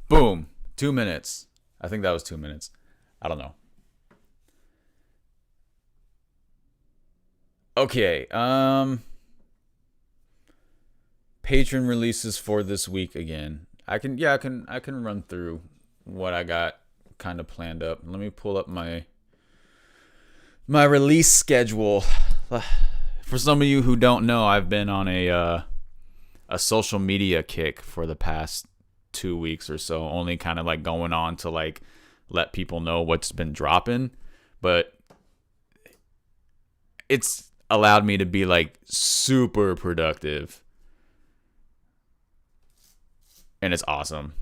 Boom. 2 minutes. I think that was 2 minutes. I don't know. Okay. Patron releases for this week again. I can run through what I got kind of planned up. Let me pull up my release schedule. For some of you who don't know, I've been on a social media kick for the past 2 weeks or so, only kind of like going on to like let people know what's been dropping, but it's allowed me to be like super productive, and it's awesome.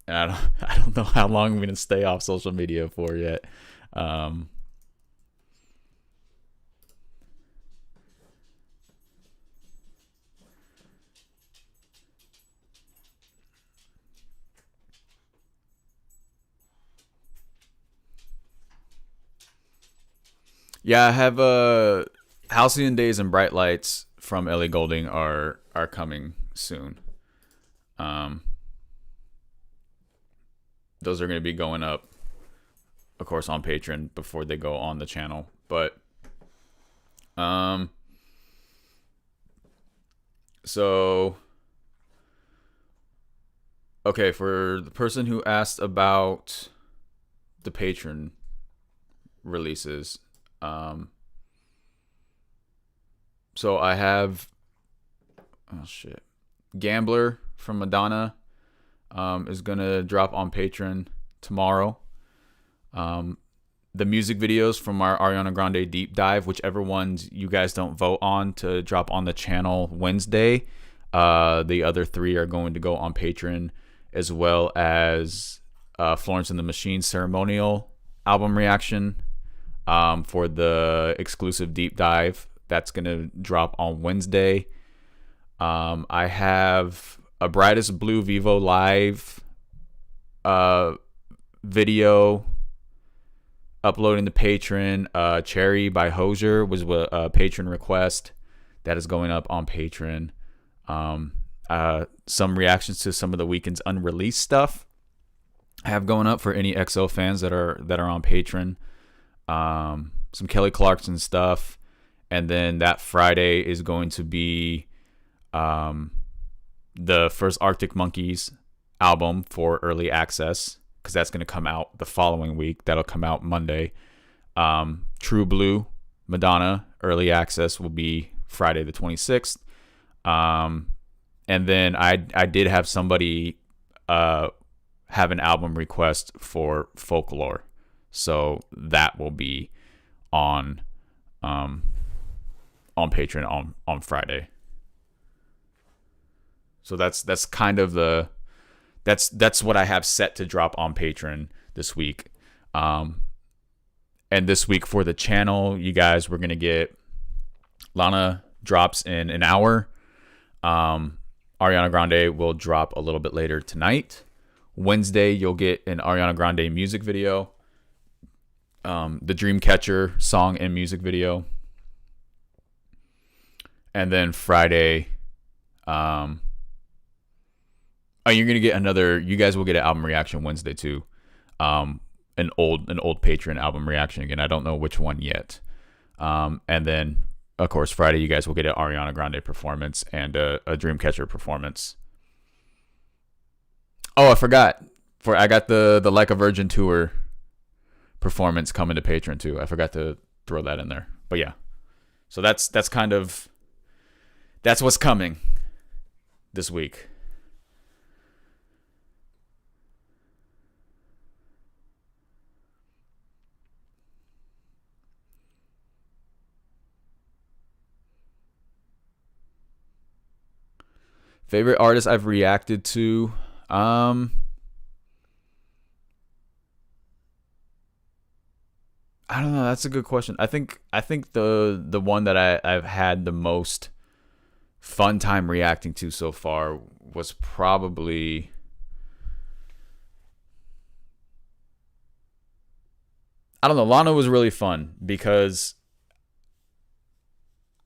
And I don't know how long I'm gonna stay off social media for yet. Yeah, I have Halcyon Days and Bright Lights from Ellie Goulding are coming soon. Um, those are going to be going up, of course, on Patreon before they go on the channel. But so okay, for the person who asked about the Patreon releases, so I have Gambler from Madonna is gonna drop on Patreon tomorrow. The music videos from our Ariana Grande deep dive, whichever ones you guys don't vote on to drop on the channel Wednesday, the other 3 are going to go on Patreon, as well as Florence and the Machine ceremonial album reaction for the exclusive deep dive that's gonna drop on Wednesday. I have a Brightest Blue Vivo live video uploading to Patreon. Cherry by Hosier was a patron request that is going up on Patreon. Some reactions to some of the weekend's unreleased stuff I have going up for any EXO fans that are on Patreon. Some Kelly Clarkson stuff, and then that Friday is going to be the first Arctic Monkeys album for early access, because that's going to come out the following week. That'll come out Monday. True Blue, Madonna, early access will be Friday the 26th. And then I did have somebody have an album request for Folklore, so that will be on Patreon on Friday. So that's kind of that's what I have set to drop on Patreon this week. And this week for the channel, you guys, we're gonna get Lana drops in an hour. Ariana Grande will drop a little bit later tonight. Wednesday, you'll get an Ariana Grande music video, the Dreamcatcher song and music video. And then Friday, you're gonna get you guys will get an album reaction Wednesday too. An old Patreon album reaction again. I don't know which one yet. And then of course Friday, you guys will get an Ariana Grande performance and a Dreamcatcher performance. Oh, I forgot. I got the Like a Virgin tour performance coming to Patreon too. I forgot to throw that in there. But yeah. So that's what's coming this week. Favorite artist I've reacted to? I don't know. That's a good question. I think the one that I've had the most fun time reacting to so far was probably I don't know. Lana was really fun because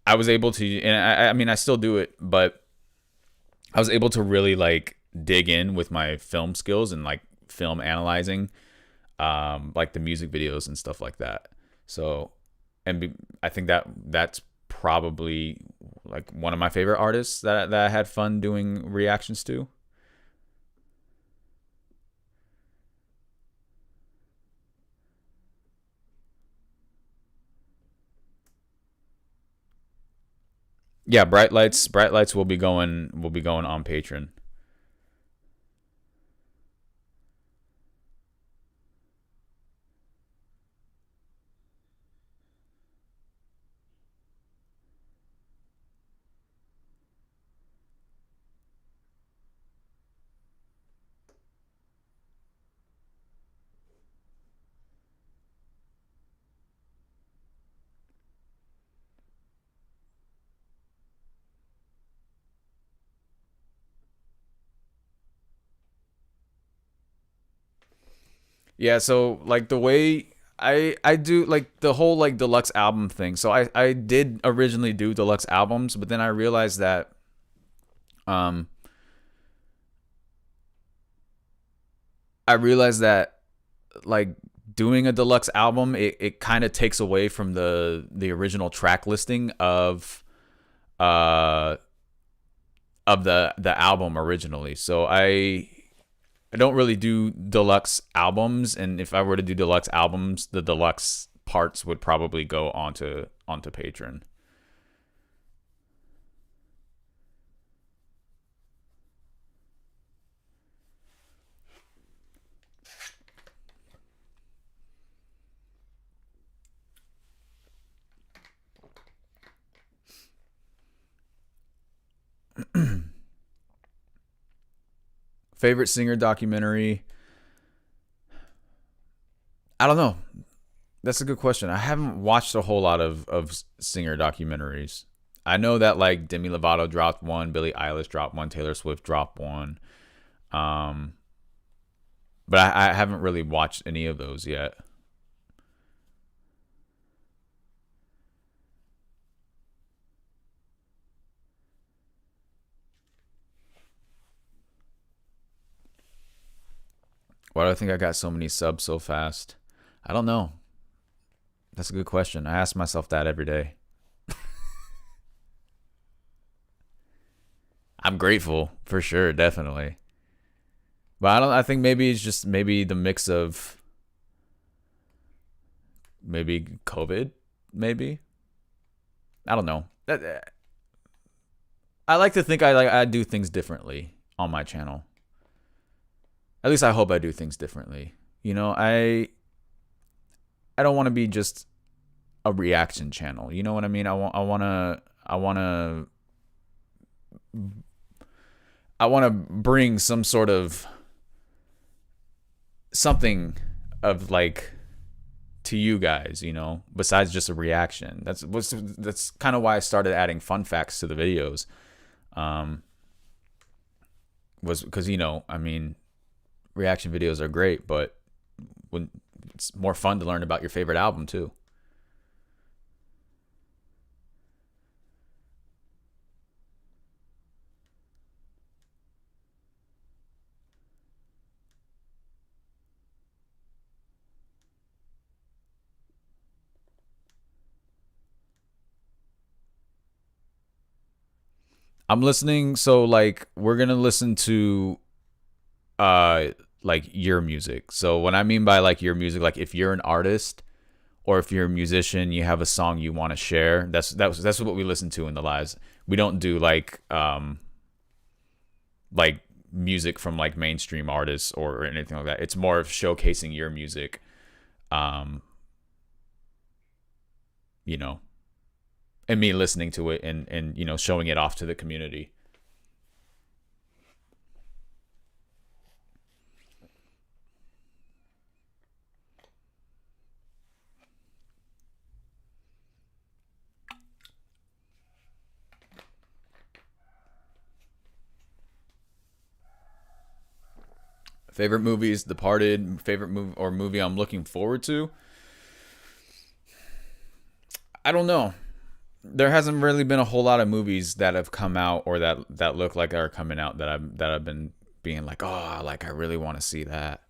I was able to, and I mean I still do it, but I was able to really like dig in with my film skills and like film analyzing, like the music videos and stuff like that. So, I think that's probably like one of my favorite artists that I had fun doing reactions to. Yeah, Bright Lights will be going on Patreon. Yeah, so like the way I do like the whole like deluxe album thing. So I did originally do deluxe albums, but then um I realized that like doing a deluxe album, it kind of takes away from the original track listing uh of the album originally. So I don't really do deluxe albums, and if I were to do deluxe albums, the deluxe parts would probably go onto Patreon. Favorite singer documentary? I don't know. That's a good question. I haven't watched a whole lot of singer documentaries. I know that like Demi Lovato dropped one, Billie Eilish dropped one, Taylor Swift dropped one. Um, but I haven't really watched any of those yet. Why do I think I got so many subs so fast? I don't know. That's a good question. I ask myself that every day. I'm grateful for sure, definitely. But I don't. I think maybe it's just maybe the mix of maybe COVID. Maybe I don't know. I like to think I do things differently on my channel. At least I hope I do things differently. You know, I don't want to be just a reaction channel. You know what I mean? I want to bring some sort of something of like to you guys, you know, besides just a reaction. That's kind of why I started adding fun facts to the videos. Um was because I mean, reaction videos are great, but when it's more fun to learn about your favorite album too. I'm listening, so like we're gonna listen to uh like your music. So what I mean by like your music, like if you're an artist or if you're a musician, you have a song you want to share. That's what we listen to in the lives. We don't do like music from like mainstream artists or anything like that. It's more of showcasing your music, um, you know, and me listening to it and showing it off to the community. Favorite movies: Departed. Favorite movie or movie I'm looking forward to? I don't know. There hasn't really been a whole lot of movies that have come out or that look like are coming out that I've been being like, oh, like I really want to see that.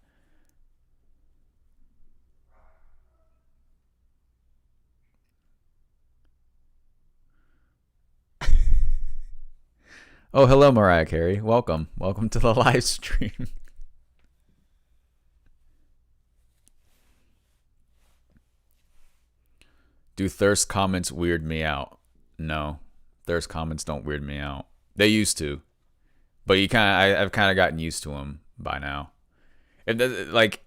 Oh, hello, Mariah Carey. Welcome to the live stream. Do thirst comments weird me out? No, thirst comments don't weird me out. They used to, but I've kind of gotten used to them by now. Like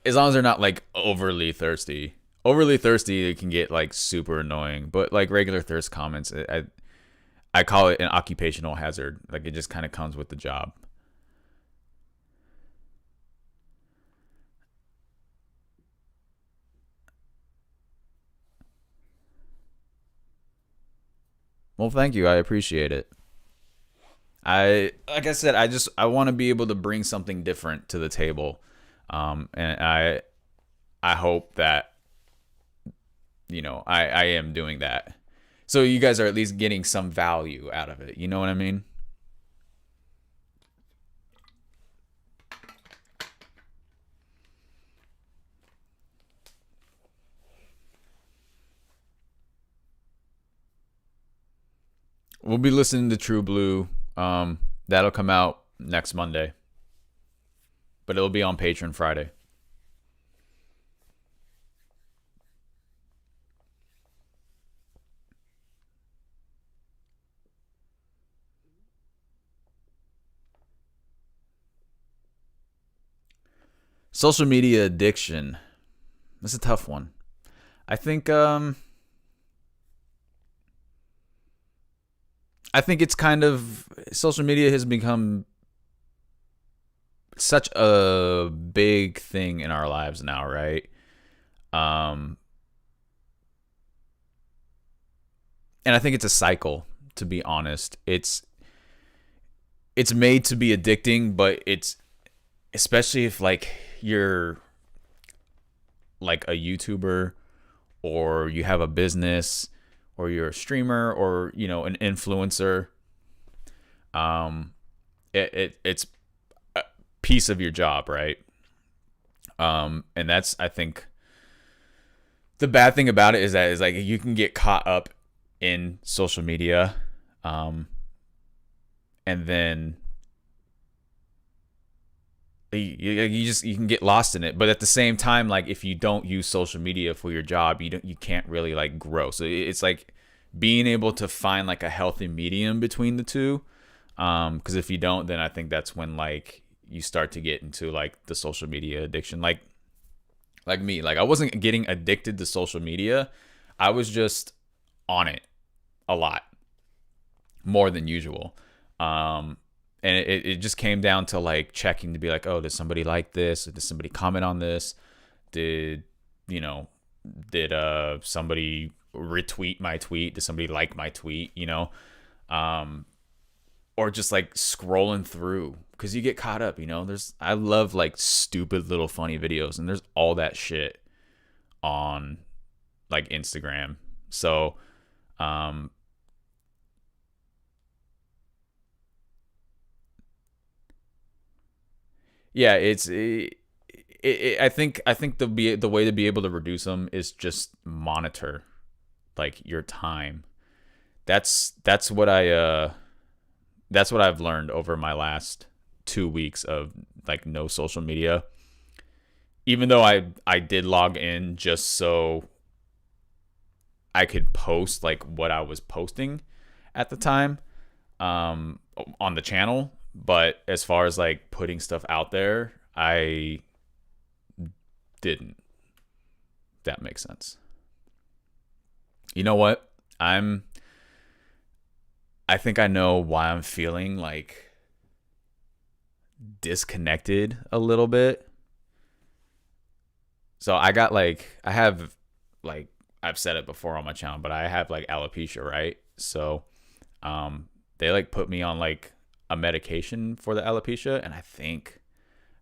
as long as they're not like overly thirsty. Overly thirsty, it can get like super annoying. But like regular thirst comments, I call it an occupational hazard. Like it just kind of comes with the job. Well, thank you. I appreciate it. I like I said, I want to be able to bring something different to the table, and I I hope that, I am doing that. So you guys are at least getting some value out of it. You know what I mean? We'll be listening to True Blue. That'll come out next Monday. But it'll be on Patreon Friday. Social media addiction. That's a tough one. I think it's kind of, social media has become such a big thing in our lives now, right? And I think it's a cycle, to be honest. It's made to be addicting, but it's, especially if like you're like a YouTuber, or you have a business, or you're a streamer, or an influencer. It's a piece of your job, right? And that's, I think, the bad thing about it is that like you can get caught up in social media, and then you can get lost in it. But at the same time, like if you don't use social media for your job, you can't really like grow. So it's like being able to find like a healthy medium between the two. Because if you don't, then I think that's when like you start to get into like the social media addiction. Like me, like I wasn't getting addicted to social media. I was just on it a lot more than usual. And it just came down to like checking to be like, oh, did somebody like this? Or did somebody comment on this? Did somebody retweet my tweet? Did somebody like my tweet? Or just like scrolling through, because you get caught up. I love like stupid little funny videos, and there's all that shit on like Instagram. So, yeah, I think the way to be able to reduce them is just monitor like your time. That's what I've learned over my last 2 weeks of like no social media. Even though I did log in just so I could post like what I was posting at the time, on the channel. But as far as like putting stuff out there, I didn't. If that makes sense. You know what? I think I know why I'm feeling like disconnected a little bit. So I've said it before on my channel, but I have like alopecia, right? So they like put me on like a medication for the alopecia, and I think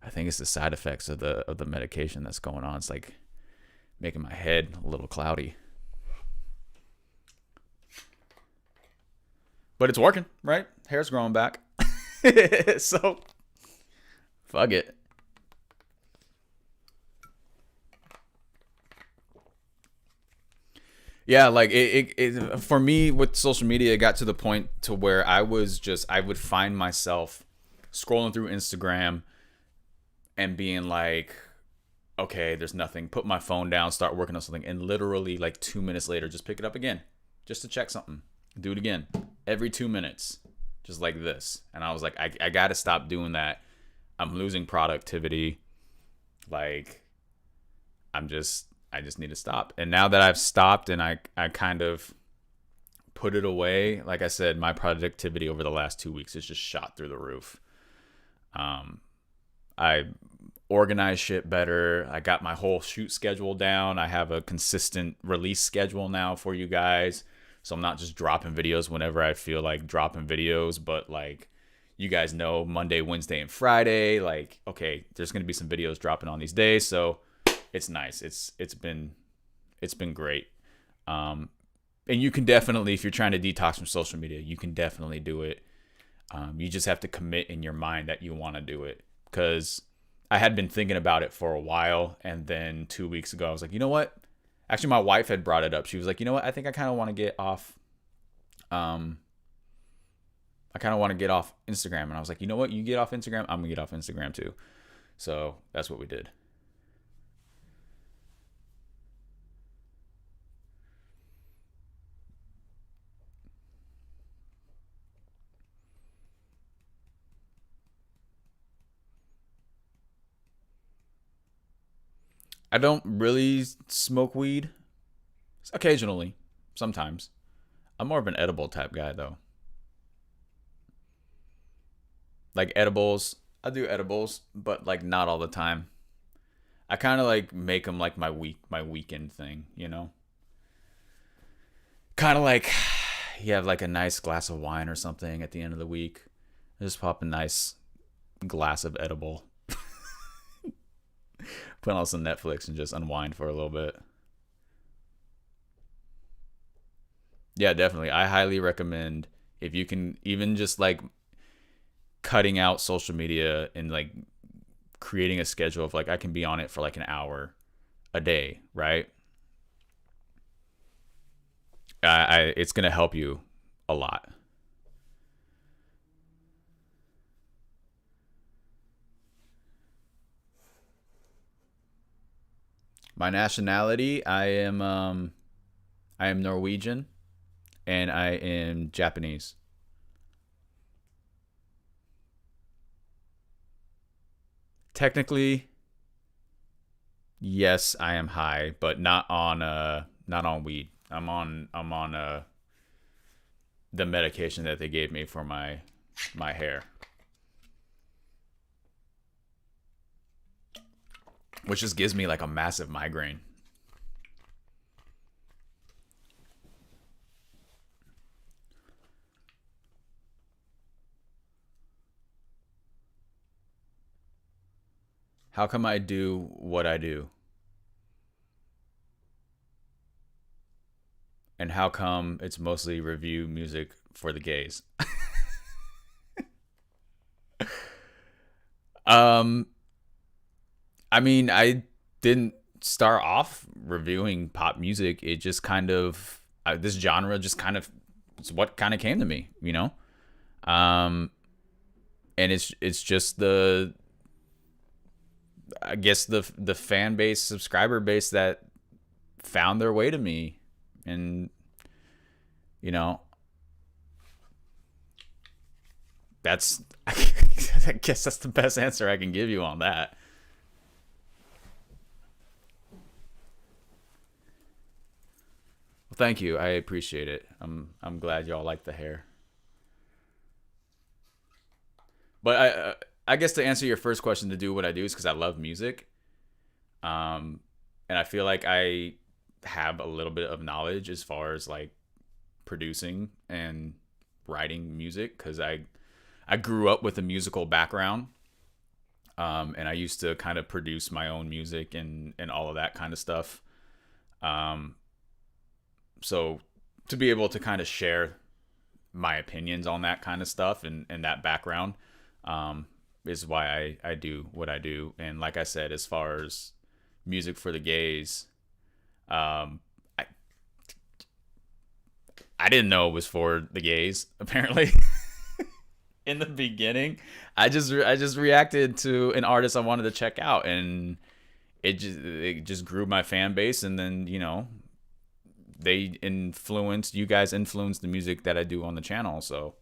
it's the side effects of the medication that's going on. It's like making my head a little cloudy. But it's working, right? Hair's growing back. So fuck it. Yeah, like it for me with social media, it got to the point to where I would find myself scrolling through Instagram and being like, okay, there's nothing. Put my phone down, start working on something, and literally like 2 minutes later, just pick it up again, just to check something. Do it again every 2 minutes, just like this. And I was like, I got to stop doing that. I'm losing productivity. Like, I just need to stop. And now that I've stopped and I kind of put it away, like I said, my productivity over the last 2 weeks has just shot through the roof. I organize shit better. I got my whole shoot schedule down. I have a consistent release schedule now for you guys. So I'm not just dropping videos whenever I feel like dropping videos, but like you guys know Monday, Wednesday, and Friday, like, okay, there's going to be some videos dropping on these days. So it's nice. It's been great. Um, and you can definitely, if you're trying to detox from social media, you can definitely do it. You just have to commit in your mind that you want to do it. Because I had been thinking about it for a while, and then 2 weeks ago, I was like, you know what? Actually, my wife had brought it up. She was like, you know what? I think I kind of want to get off. I kind of want to get off Instagram, and I was like, you know what? You get off Instagram, I'm gonna get off Instagram too. So that's what we did. I don't really smoke weed. Occasionally, sometimes. I'm more of an edible type guy though. Like edibles, I do edibles, but like not all the time. I kind of like make them like my weekend thing, you know? Kind of like you have like a nice glass of wine or something at the end of the week. Just pop a nice glass of edible, put on some Netflix and just unwind for a little bit. Yeah, definitely. I highly recommend if you can even just like cutting out social media and like creating a schedule of like I can be on it for like an hour a day, right? I it's gonna help you a lot. My nationality, I am Norwegian and I am Japanese. Technically, yes, I am high, but not on weed. I'm on the medication that they gave me for my hair, which just gives me like a massive migraine. How come I do what I do? And how come it's mostly review music for the gays? Um, I mean, I didn't start off reviewing pop music. It just kind of this genre just kind of it's what kind of came to me, you know. Um, and it's just the I guess the fan base, subscriber base that found their way to me, and you know that's I guess that's the best answer I can give you on that. Well, thank you. I appreciate it. I'm glad y'all like the hair. But I guess to answer your first question, to do what I do is because I love music. Um, and I feel like I have a little bit of knowledge as far as like producing and writing music because I grew up with a musical background. And I used to kind of produce my own music and all of that kind of stuff. Um, so to be able to kind of share my opinions on that kind of stuff and that background um, is why I do what I do. And like I said, as far as music for the gays, um, I, I didn't know it was for the gays, apparently. In the beginning, I just reacted to an artist I wanted to check out, and it just grew my fan base, and then you guys influenced the music that I do on the channel. So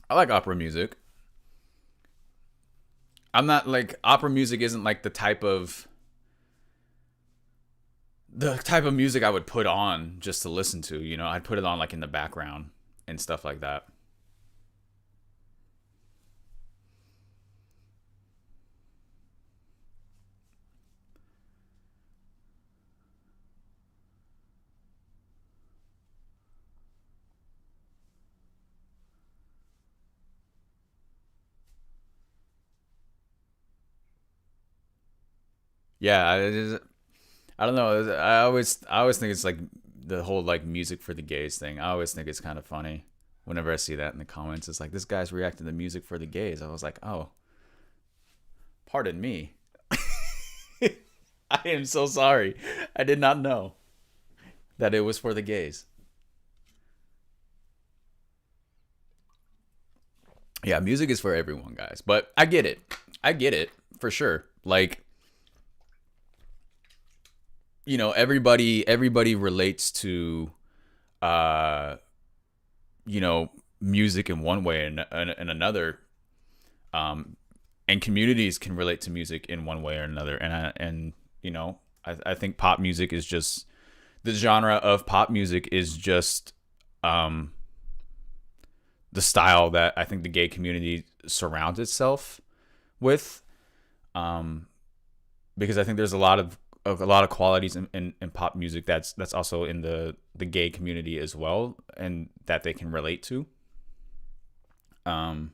I like opera music. I'm not like opera music isn't like the type of music I would put on just to listen to. I'd put it on like in the background and stuff like that. Yeah, I don't know. I always think it's like the whole like music for the gays thing. I always think it's kind of funny whenever I see that in the comments. It's like this guy's reacting to music for the gays. I was like, oh, pardon me. I am so sorry. I did not know that it was for the gays. Yeah, music is for everyone, guys. But I get it. I get it for sure. Like, everybody relates to uh you know music in one way and another, um and communities can relate to music in one way or another, and I think pop music is just the genre of pop music is just um the style that I think the gay community surrounds itself with, um because I think there's a lot of qualities in pop music that's also in the gay community as well, and that they can relate to. um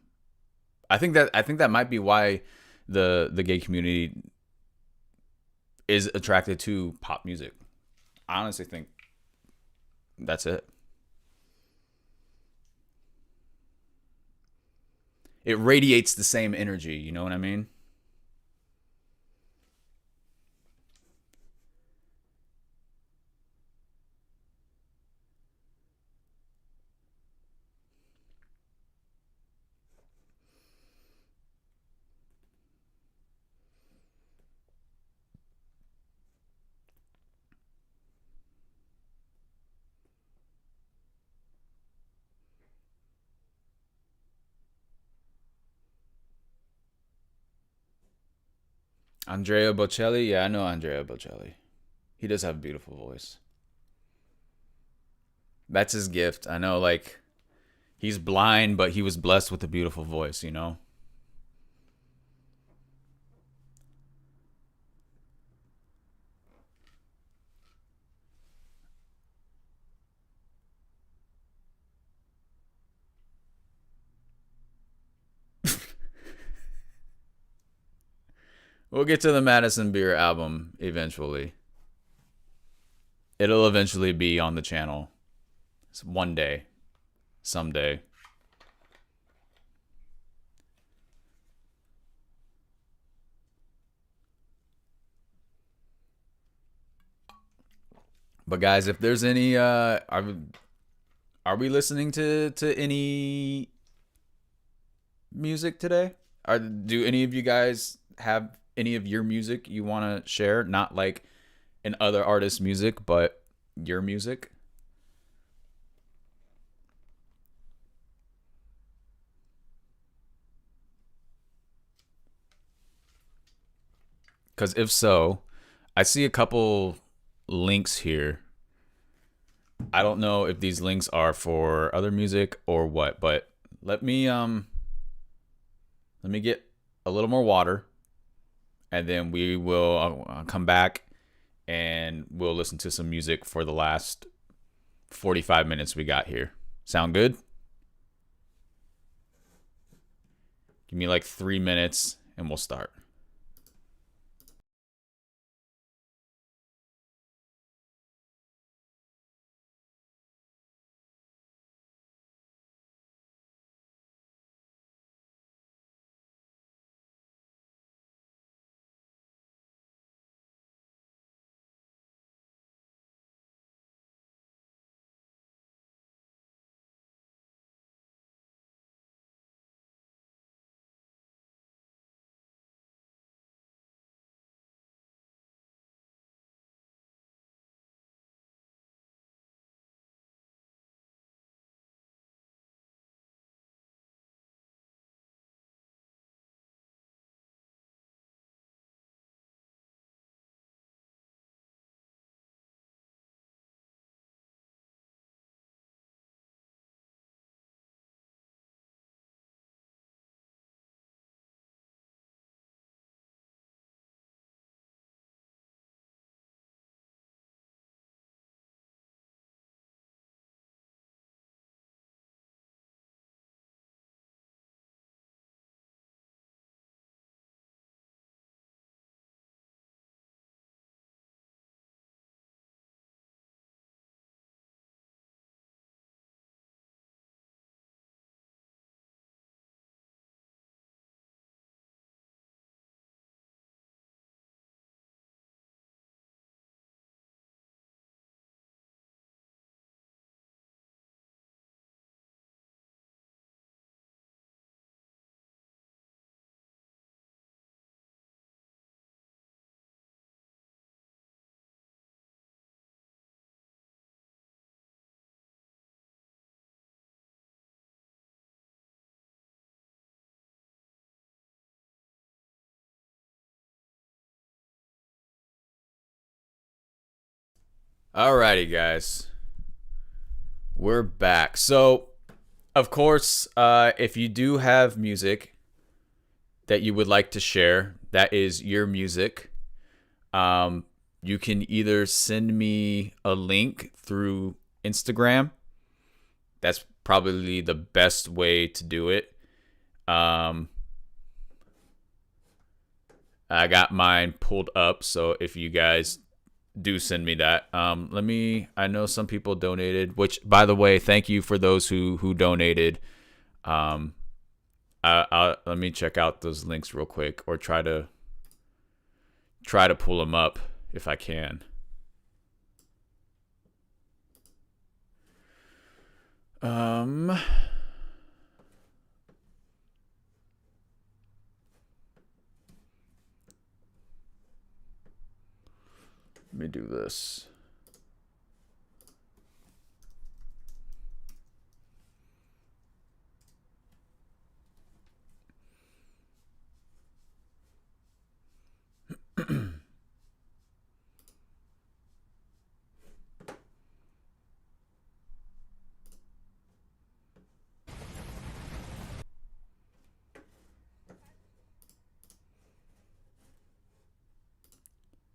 I think that might be why the gay community is attracted to pop music. I honestly think that's it. It radiates the same energy, you know what I mean? Andrea Bocelli, yeah, I know Andrea Bocelli. He does have a beautiful voice. That's his gift. I know, like, he's blind, but he was blessed with a beautiful voice. We'll get to the Madison Beer album eventually. It'll eventually be on the channel. One day, someday. But guys, if there's any are we listening to any music today? Do any of you guys have any of your music you want to share? Not like an other artist's music, but your music. Because if so, I see a couple links here. I don't know if these links are for other music or what, but let me let me get a little more water, and then we will come back and we'll listen to some music for the last 45 minutes we got here. Sound good? Give me like 3 minutes and we'll start. Alrighty, guys, we're back. So, of course, if you do have music that you would like to share, that is your music. You can either send me a link through Instagram. That's probably the best way to do it. I got mine pulled up, so if you guys do send me that, I know some people donated, which, by the way, thank you for those who donated. um let me check out those links real quick, or try to pull them up if I can. Let me do this.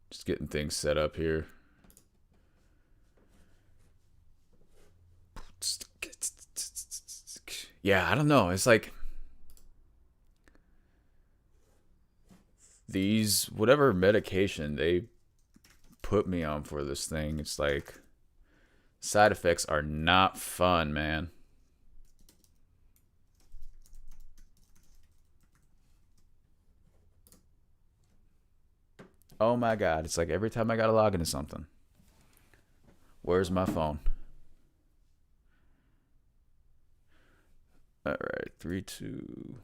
Just getting things set up here. Yeah, I don't know. It's like these, whatever medication they put me on for this thing, it's like side effects are not fun, man. Oh my god, it's like every time I gotta log into something. Where's my phone? All right, 3, 2.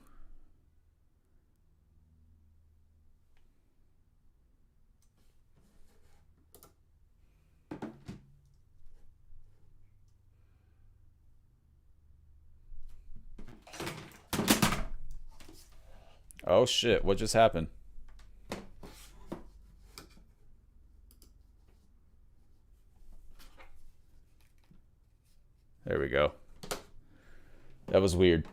Oh shit, what just happened? There we go. That was weird.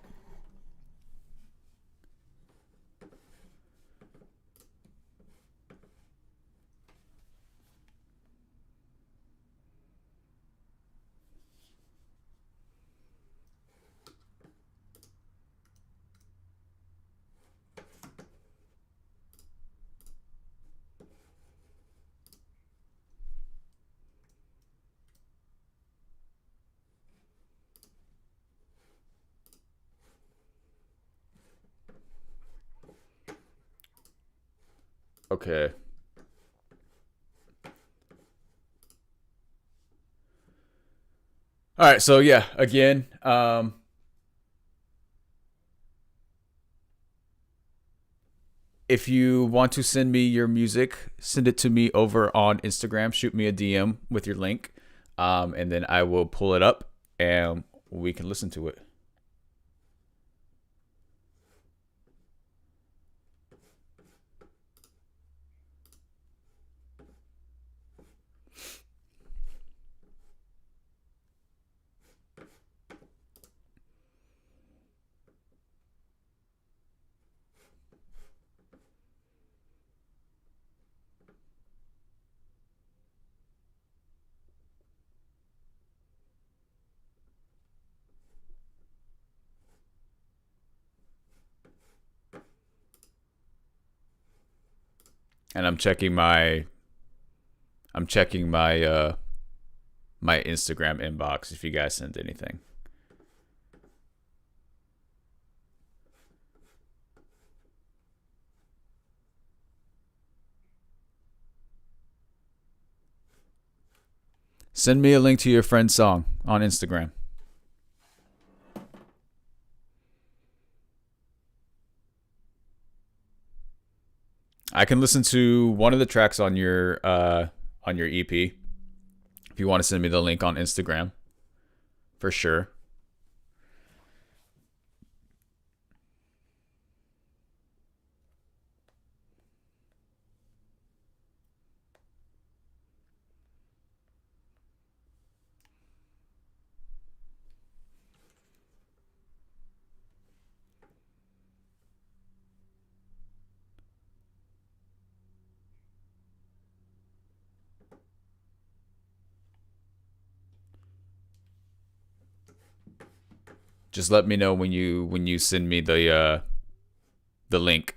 Okay. All right, so yeah, again, if you want to send me your music, send it to me over on Instagram. Shoot me a DM with your link, and then I will pull it up and we can listen to it. And I'm checking my my Instagram inbox if you guys sent anything. Send me a link to your friend's song on Instagram. I can listen to one of the tracks on your EP if you want to send me the link on Instagram, for sure. Just let me know when you send me the link.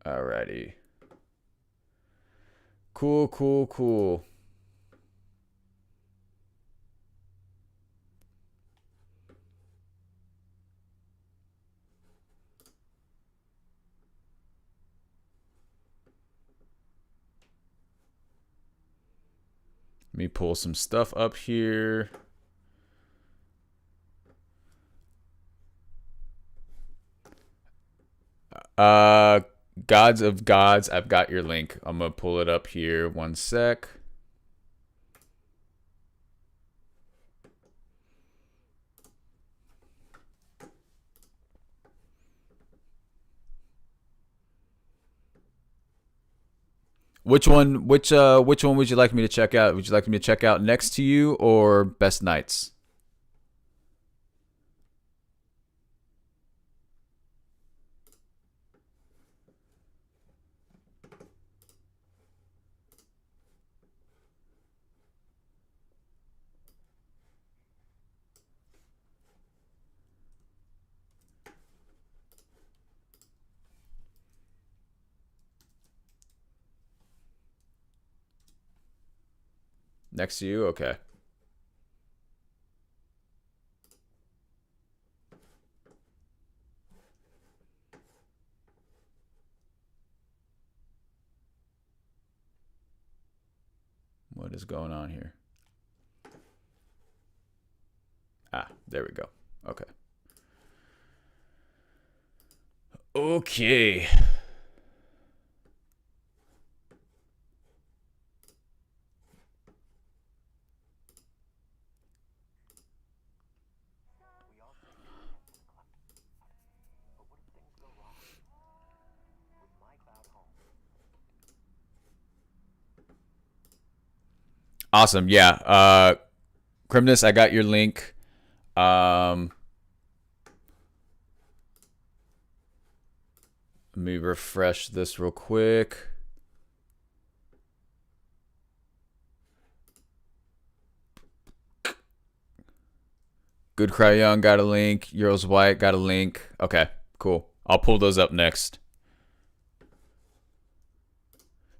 Alrighty. Cool. Let me pull some stuff up here. Gods of Gods. I've got your link. I'm gonna pull it up here. One sec. Which one would you like me to check out? Would you like me to check out Next to You or Best Nights? Next to You? Okay. What is going on here? Ah, there we go. Okay. Okay. Awesome. Yeah. Crimnus, I got your link. Let me refresh this real quick. Good Cry Young got a link. Euros White got a link. Okay, cool. I'll pull those up next.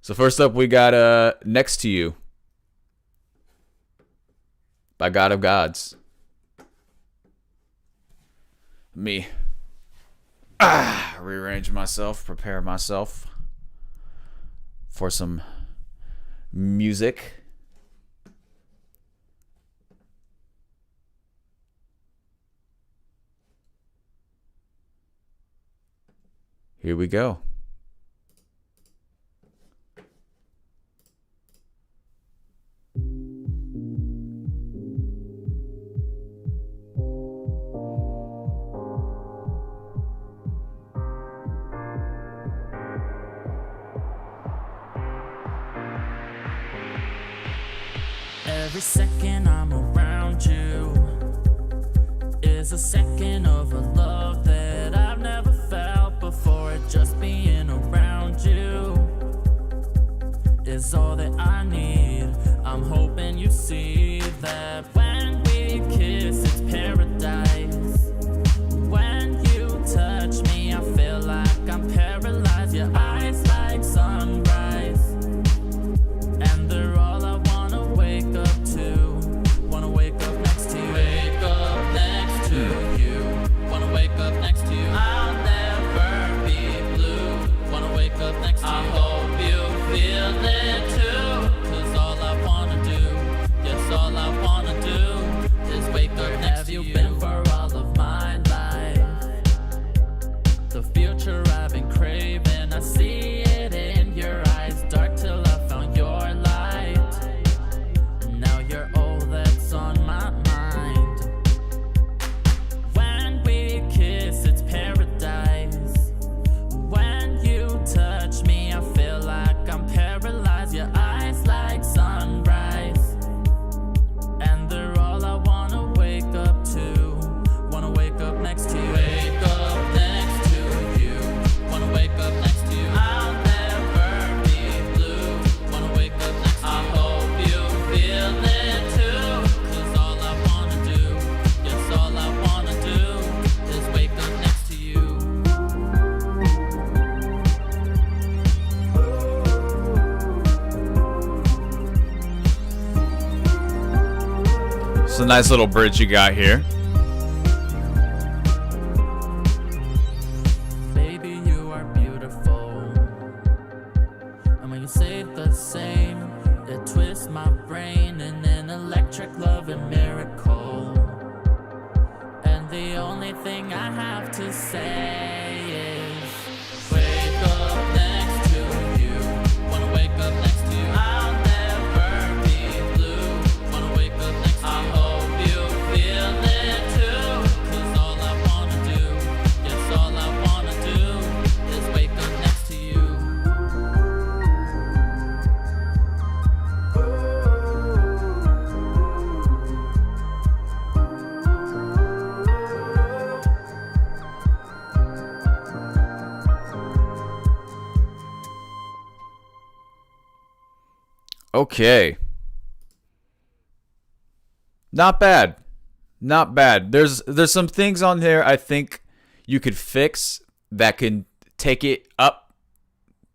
So first up, we got Next to You by God of Gods. Me. Rearrange myself, prepare myself for some music. Here we go. Every second I'm around you is a second of a love that I've never felt before. It just being around you is all that I need. I'm hoping you see that when we kiss, it's paradise. When you touch me, I feel like I'm paralyzed. Your eyes like sunrise, and they're all I wanna wake up to. Wanna wake up next to you. Wake up next to you. Wanna wake up a nice little bridge you got here. Baby, you are beautiful. And when you say the same, it twists my brain in an electric love and miracle. And the only thing I have to say is wake up next to you. Wanna wake up next to you. I'll never be blue. Wanna wake up next to you. I hope you feel it too. 'Cause all I wanna do, yes, all I wanna do is wake up next to you. Okay. Not bad. Not bad. There's some things on there I think you could fix that can take it up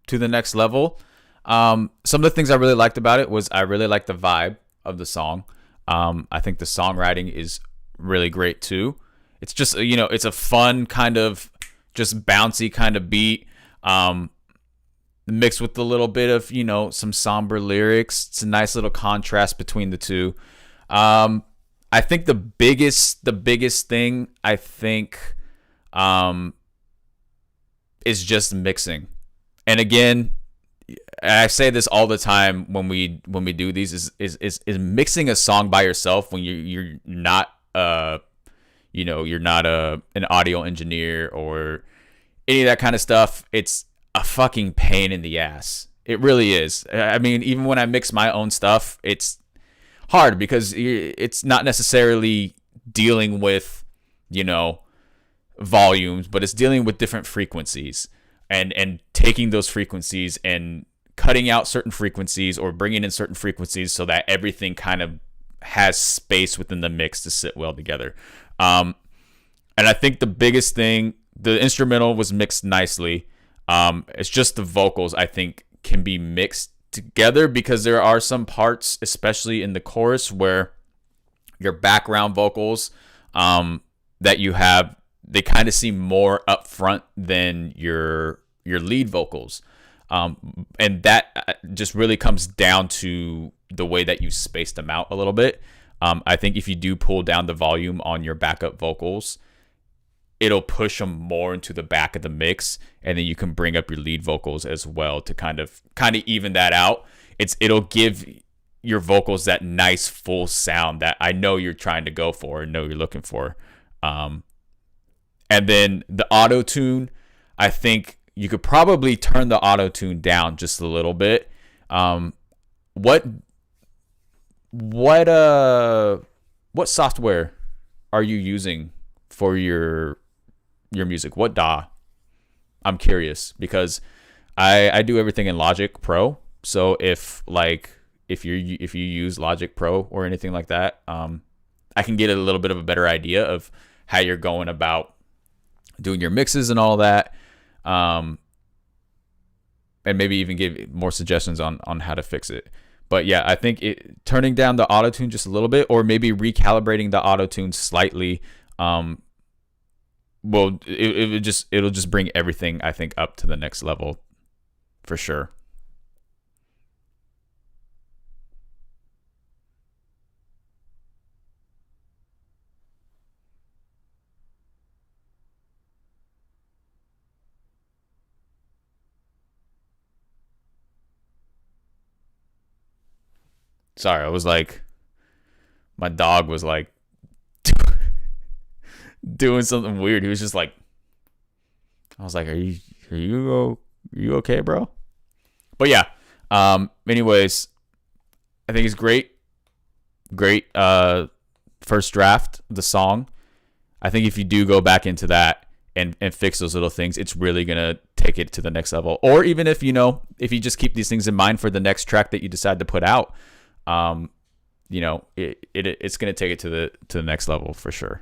to the next level. Some of the things I really liked about it was I really liked the vibe of the song. I think the songwriting is really great too. It's just, it's a fun kind of just bouncy kind of beat. Mixed with a little bit of, some somber lyrics. It's a nice little contrast between the two. I think the biggest thing I think is just mixing. And again, I say this all the time when we do these is mixing a song by yourself when you're not you're not an audio engineer or any of that kind of stuff. It's a fucking pain in the ass. It really is. I mean, even when I mix my own stuff, it's hard because it's not necessarily dealing with, volumes, but it's dealing with different frequencies and taking those frequencies and cutting out certain frequencies or bringing in certain frequencies so that everything kind of has space within the mix to sit well together. And I think the biggest thing, the instrumental was mixed nicely. It's just the vocals, I think, can be mixed together because there are some parts, especially in the chorus, where your background vocals that you have, they kind of seem more upfront than your lead vocals. And that just really comes down to the way that you spaced them out a little bit. I think if you do pull down the volume on your backup vocals, it'll push them more into the back of the mix, and then you can bring up your lead vocals as well to kind of even that out. It'll give your vocals that nice full sound that I know you're trying to go for and know you're looking for. And then the auto tune, I think you could probably turn the auto tune down just a little bit. What software are you using for your music? What DAW? I'm curious because I do everything in Logic Pro. So if you use Logic Pro or anything like that, I can get a little bit of a better idea of how you're going about doing your mixes and all that. And maybe even give more suggestions on how to fix it. But yeah, I think turning down the auto tune just a little bit, or maybe recalibrating the auto tune slightly, well, it'll just bring everything, I think, up to the next level for sure. Sorry, I was like, my dog was like doing something weird. He was just like, I was like, are you okay, bro? But yeah, anyways, I think it's great first draft of the song. I think if you do go back into that and fix those little things, it's really gonna take it to the next level. Or even if if you just keep these things in mind for the next track that you decide to put out, it's gonna take it to the next level for sure.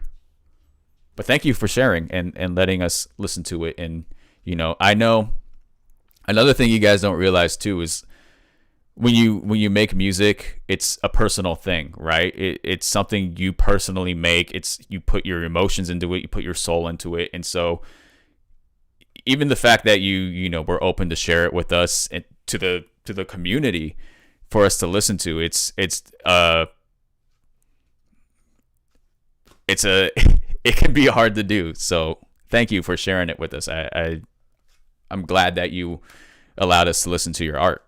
But thank you for sharing and letting us listen to it. And I know another thing you guys don't realize too is when you make music, it's a personal thing, right? It's something you personally make. It's you put your emotions into it, you put your soul into it, and so even the fact that were open to share it with us and to the community for us to listen to, it can be hard to do. So thank you for sharing it with us. I'm glad that you allowed us to listen to your art.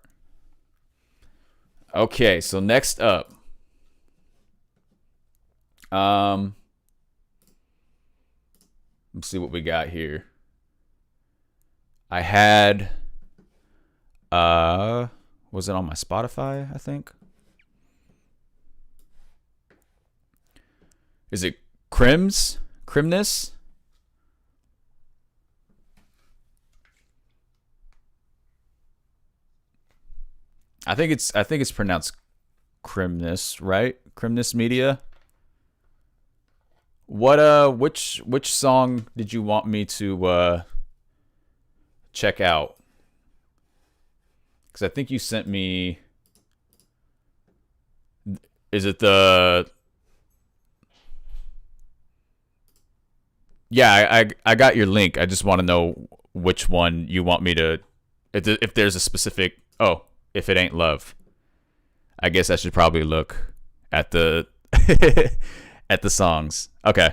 Okay, so next up, let's see what we got here. I had, was it on my Spotify, I think? Is it Crimness? I think it's pronounced Crimness, right? Crimness Media. Which song did you want me to check out? Because I think you sent me. Is it the? Yeah, I got your link. I just want to know which one you want me to. If there's a specific. Oh, If It Ain't Love. I guess I should probably look at the at the songs. Okay.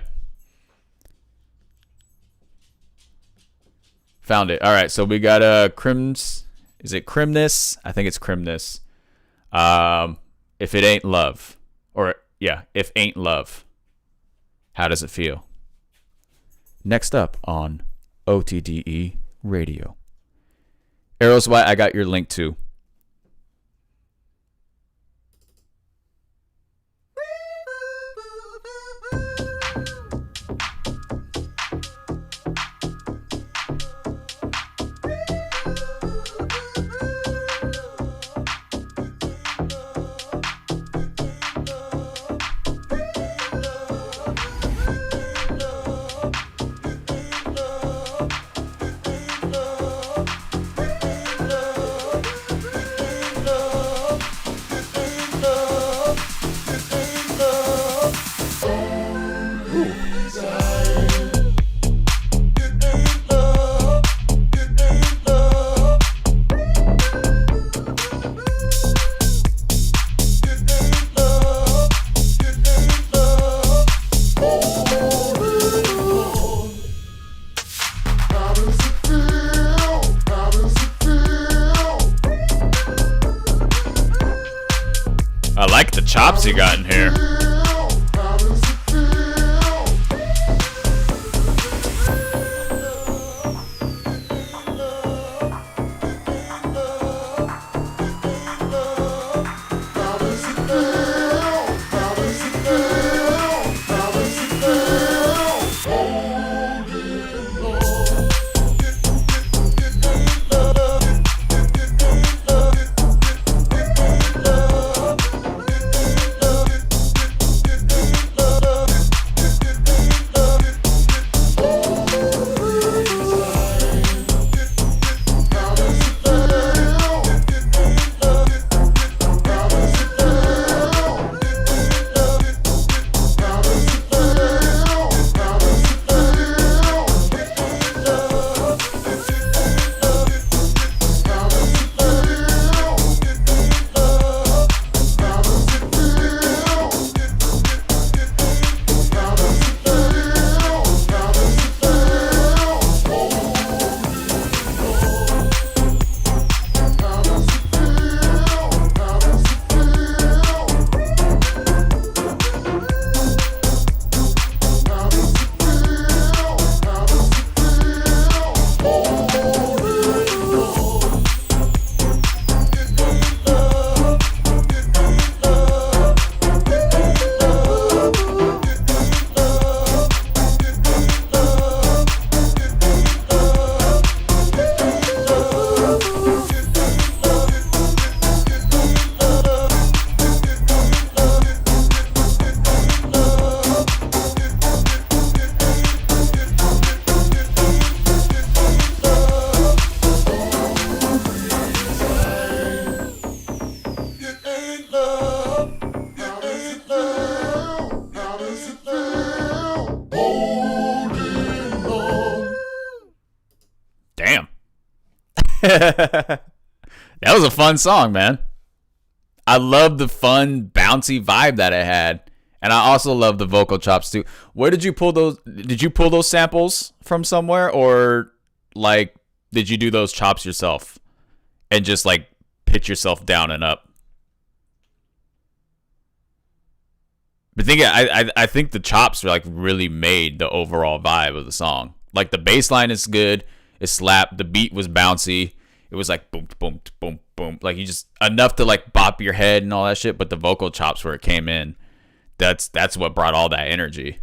Found it. All right, so we got Crims. Is it Crimness? I think it's Crimness. If It Ain't Love. Or yeah, If Ain't Love. How does it feel? Next up on OTDE Radio. Arrows White, I got your link too. Chops you got in here. That was a fun song, man. I love the fun, bouncy vibe that it had. And I also love the vocal chops too. Where did you pull those? Did you pull those samples from somewhere, or like did you do those chops yourself and just like pitch yourself down and up? But I think the chops are like really made the overall vibe of the song. Like the bass line is good, it slapped. The beat was bouncy. It was like boom, boom, boom, boom. Like you just enough to like bop your head and all that shit. But the vocal chops where it came in. That's what brought all that energy.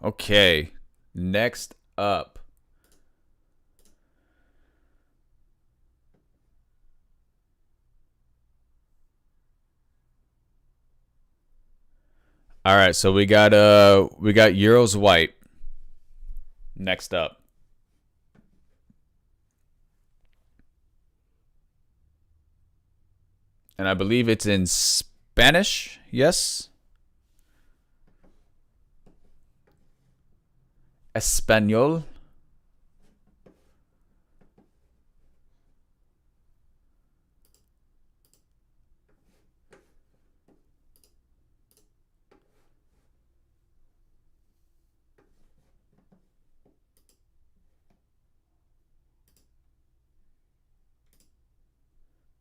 Okay. Next up, all right. So we got Euro's White. Next up, and I believe it's in Spanish. Yes. Espanol.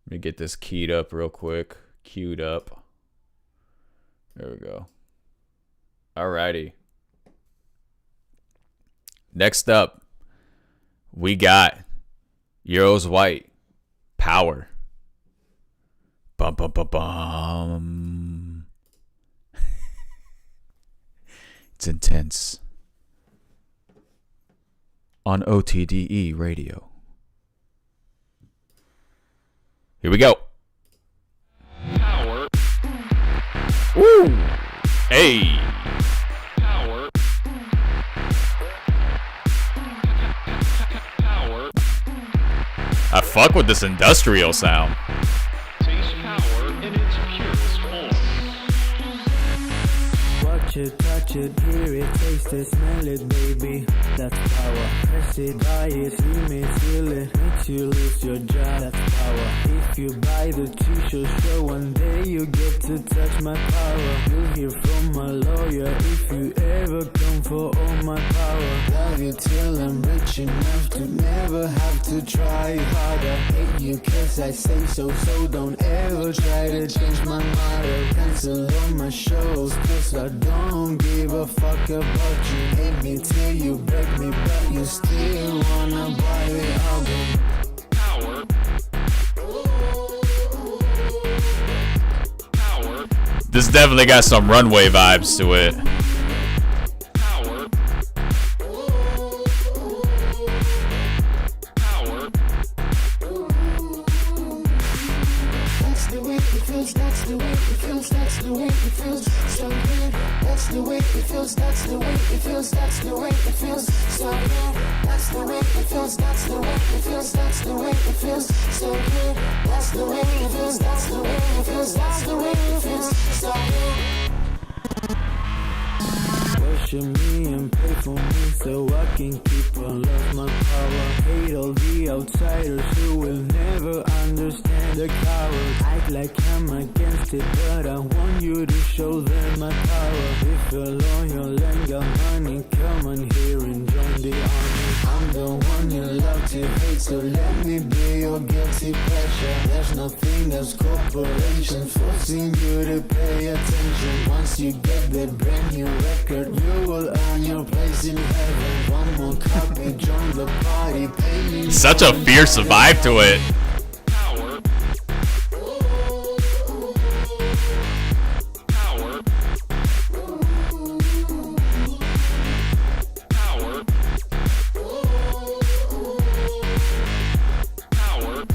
Let me get this keyed up real quick. Queued up. There we go. Alrighty. Next up, we got Euro's White, Power. Bum, bum, bum, bum. It's intense. On OTDE radio. Here we go. Power. Woo! Hey! Power. Power. I fuck with this industrial sound. Taste power in its purest form. Watch it, touch it, hear it, taste it, smell it, baby. That's power. Press it, buy it, feel it, feel it. Makes you lose your job. That's power. If you buy the t-shirt, show one day you get to touch my power. You'll hear from my lawyer if you ever come for all my power. Love you till I'm rich enough to never have to try harder. Hate you cause I say so, so don't ever try to change my motto. Cancel all my shows cause I don't give a fuck about you. Hate me till you break me, but you still wanna buy the album. Power. Power. This definitely got some runway vibes to it. Power. Power. That's the way it feels, that's the way it feels, that's the way it feels, so good. That's the way it feels, that's the way it feels, that's the way it feels, so good. That's the way it feels, that's the way it feels, that's the way it feels, so good. That's the way it feels, that's the way it feels, that's the way it feels, so good. Worship me and pray for me so I can keep on love my power. Hate all the outsiders who will never understand the coward. Act like I'm against it, but I want you to show them my power. If you're loyal and got money, come on here and join the army. I'm the one you love to hate, so let me be your guilty pleasure. There's nothing that's corporations forcing you to pay attention. Once you get that brand new record, you will earn your place in heaven. One more copy, join the party, pay me. Such a fierce vibe to it. Power. Power. Power. Power.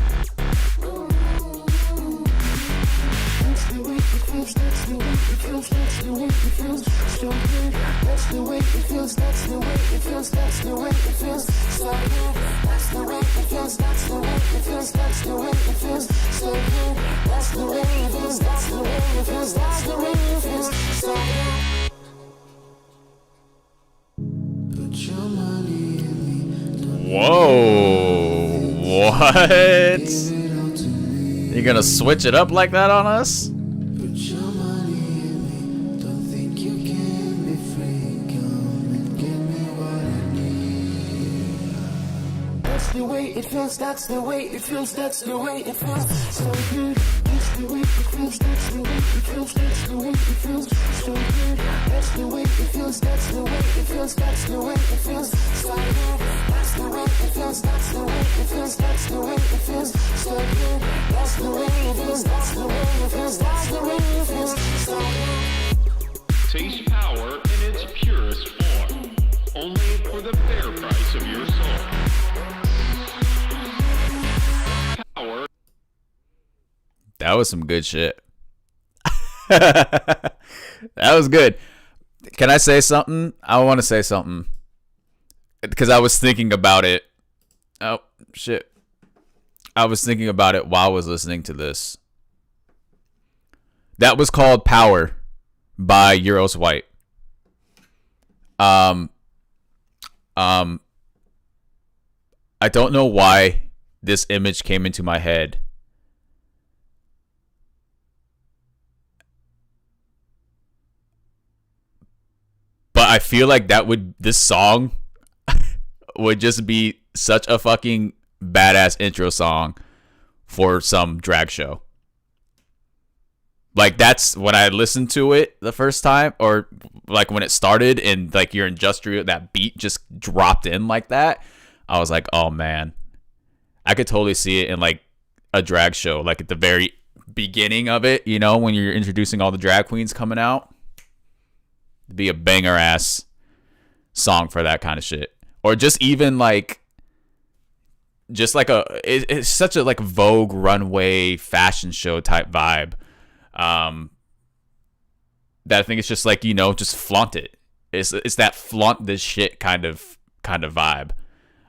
That's the way feels, that's the way it feels, that's the way it feels. So good, that's the way it feels, that's the way it feels, that's the way it feels. So good, that's the way it feels, that's the way it feels, that's the way it feels. So good, that's the way it feels, that's the way it feels, that's the way it feels. So good. Put your money in me. Whoa. What? You gonna switch it up like that on us? Put your money in me. Don't think you can be free. Come and give me what I need. That's the way it feels, that's the way it feels, that's the way it feels. So good, that's the way it feels, that's the way it feels, that's the way it feels. So good, that's the way it feels, that's the way it feels, that's the way it feels. So good, that's the way it feels, that's the way it feels, that's the way it feels. So good, that's the way it feels, that's the way it feels, that's the way it feels. So good. Taste power in its purest form, only for the fair price of your soul. Power. That was some good shit. That was good. Can I say something? I want to say something. Because I was thinking about it. Oh, shit. I was thinking about it while I was listening to this. That was called Power by Euros White. I don't know why this image came into my head. But I feel like this song would just be such a fucking badass intro song for some drag show. Like, that's when I listened to it the first time, or like when it started and like your industrial, that beat just dropped in like that. I was like, oh man, I could totally see it in like a drag show, like at the very beginning of it, you know, when you're introducing all the drag queens coming out. It'd be a banger ass song for that kind of shit. Or just even like, just like it's such a like Vogue runway fashion show type vibe. That I think it's just like, you know, just flaunt it. It's that flaunt this shit kind of vibe.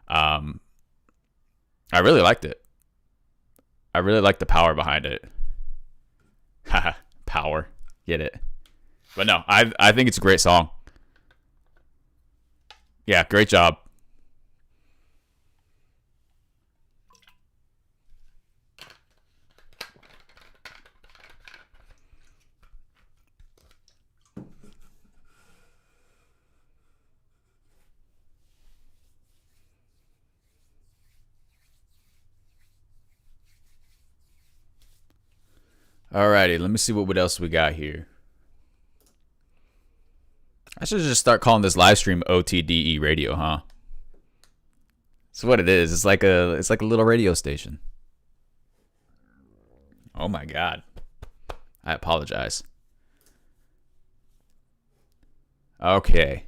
I really liked it. I really liked the power behind it. Haha, power. Get it? But no, I think it's a great song. Yeah, great job. Alrighty, let me see what else we got here. I should just start calling this live stream OTDE radio, huh? That's what it is. It's like a little radio station. Oh my god. I apologize. Okay.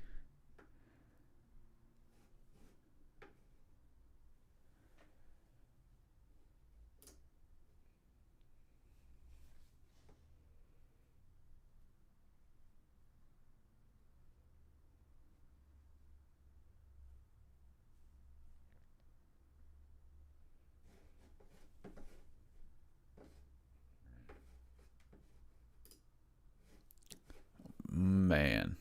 Man.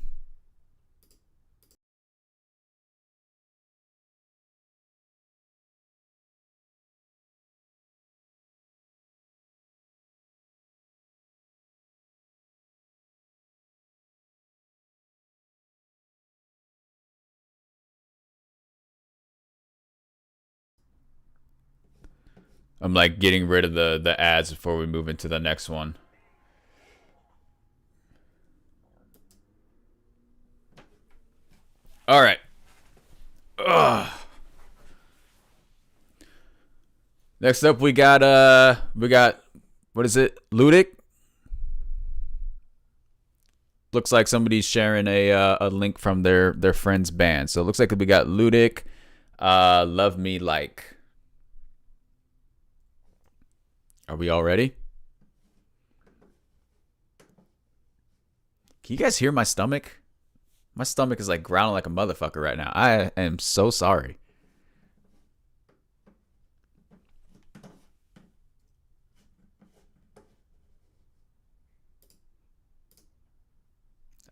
I'm like getting rid of the ads before we move into the next one. All right. Ugh. Next up we got what is it? Ludic. Looks like somebody's sharing a link from their friend's band. So it looks like we got Ludic, Love Me Like. Are we all ready? Can you guys hear my stomach? My stomach is like growling like a motherfucker right now. I am so sorry.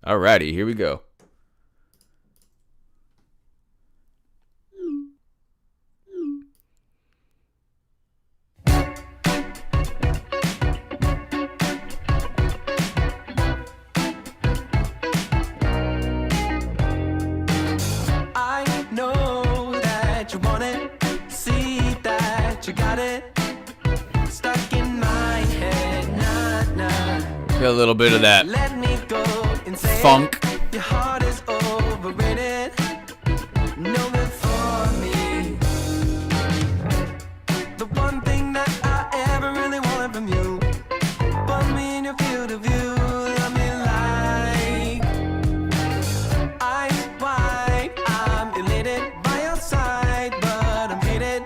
Alrighty, here we go. I know that you want it, see that you got it, stuck in my head, nah. Got a little bit of that Let me go and say funk. your heart is overrated, no good for me. The one thing that I ever really wanted from you, put me in your field of view, love me like eyes wide. I'm elated by your side, but I'm hated,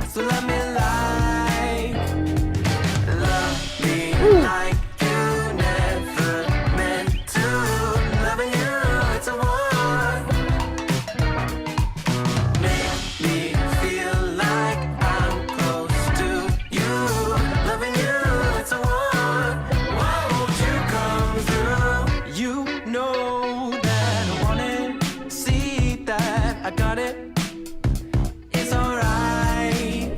so let me like, love me like you never meant to. Loving you, it's a war. Make me feel like I'm close to you. Loving you, it's a war. Why won't you come through? You know that I want it, see that I got it. It's alright.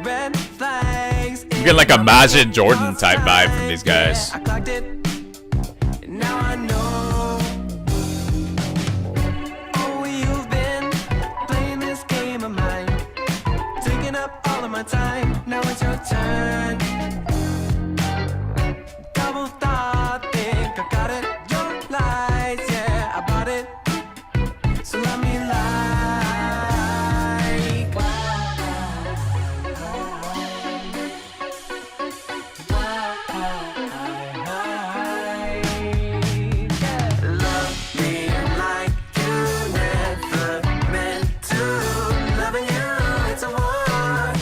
Red flags. I'm getting like a Majid Jordan type vibe from these guys. I clocked it. Now I know. Oh, you've been playing this game of mine, taking up all of my time. Now it's your turn. Double thought, think I got it. Your lies, yeah, I bought it. So let me love me like you never meant to. Loving you, it's a war.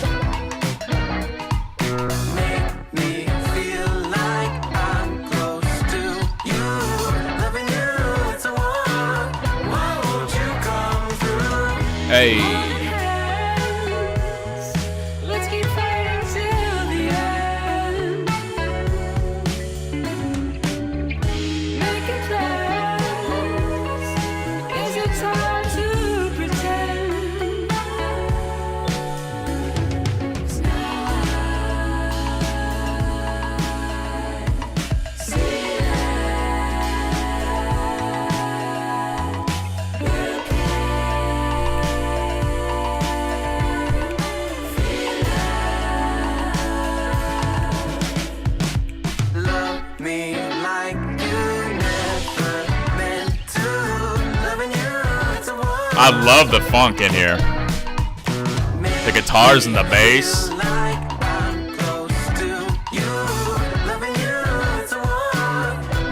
Make me feel like I'm close to you. Loving you, it's a war. Why won't you come through? Hey. Let's keep fighting till the end. Make it last. Is it time to pretend? 'Cause now I see love me like you never meant to. Loving you, it's a war. I love the funk in here. The guitars and the bass. Like I'm close to you. Loving you, it's a war.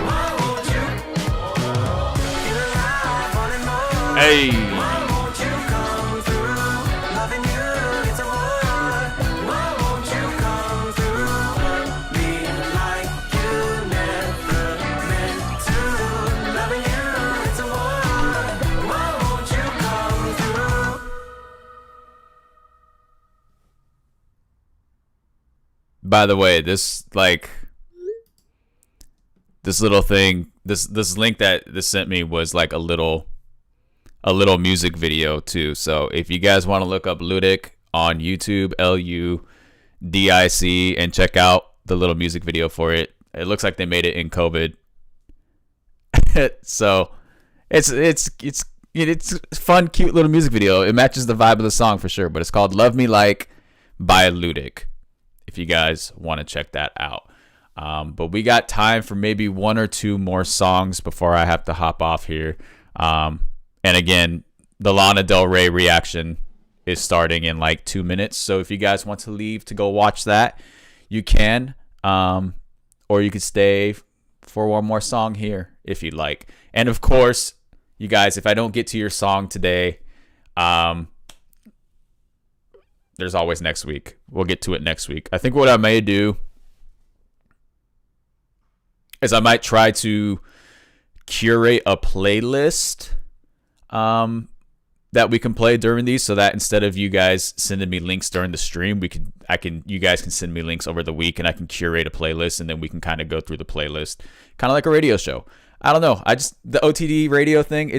Why won't you feel alive, wanting more? Hey. Why won't you come through? Loving you, it's a war. Why won't you come through? Love me like you never meant to. Loving you, it's a war. Why won't you come through? By the way, this little thing, this link that this sent me was like a little music video too. So if you guys want to look up Ludic on YouTube, LUDIC, and check out the little music video for it. It looks like they made it in COVID. So it's a fun, cute little music video. It matches the vibe of the song for sure, but it's called Love Me Like by Ludic, if you guys want to check that out. But we got time for maybe one or two more songs before I have to hop off here. And again, the Lana Del Rey reaction is starting in like 2 minutes. So if you guys want to leave to go watch that, you can. Or you could stay for one more song here if you'd like. And of course, you guys, if I don't get to your song today, there's always next week. We'll get to it next week. I think what I may do, is I might try to curate a playlist that we can play during these, so that instead of you guys sending me links during the stream, you guys can send me links over the week, and I can curate a playlist, and then we can kind of go through the playlist, kind of like a radio show. I don't know. The OTD radio thing,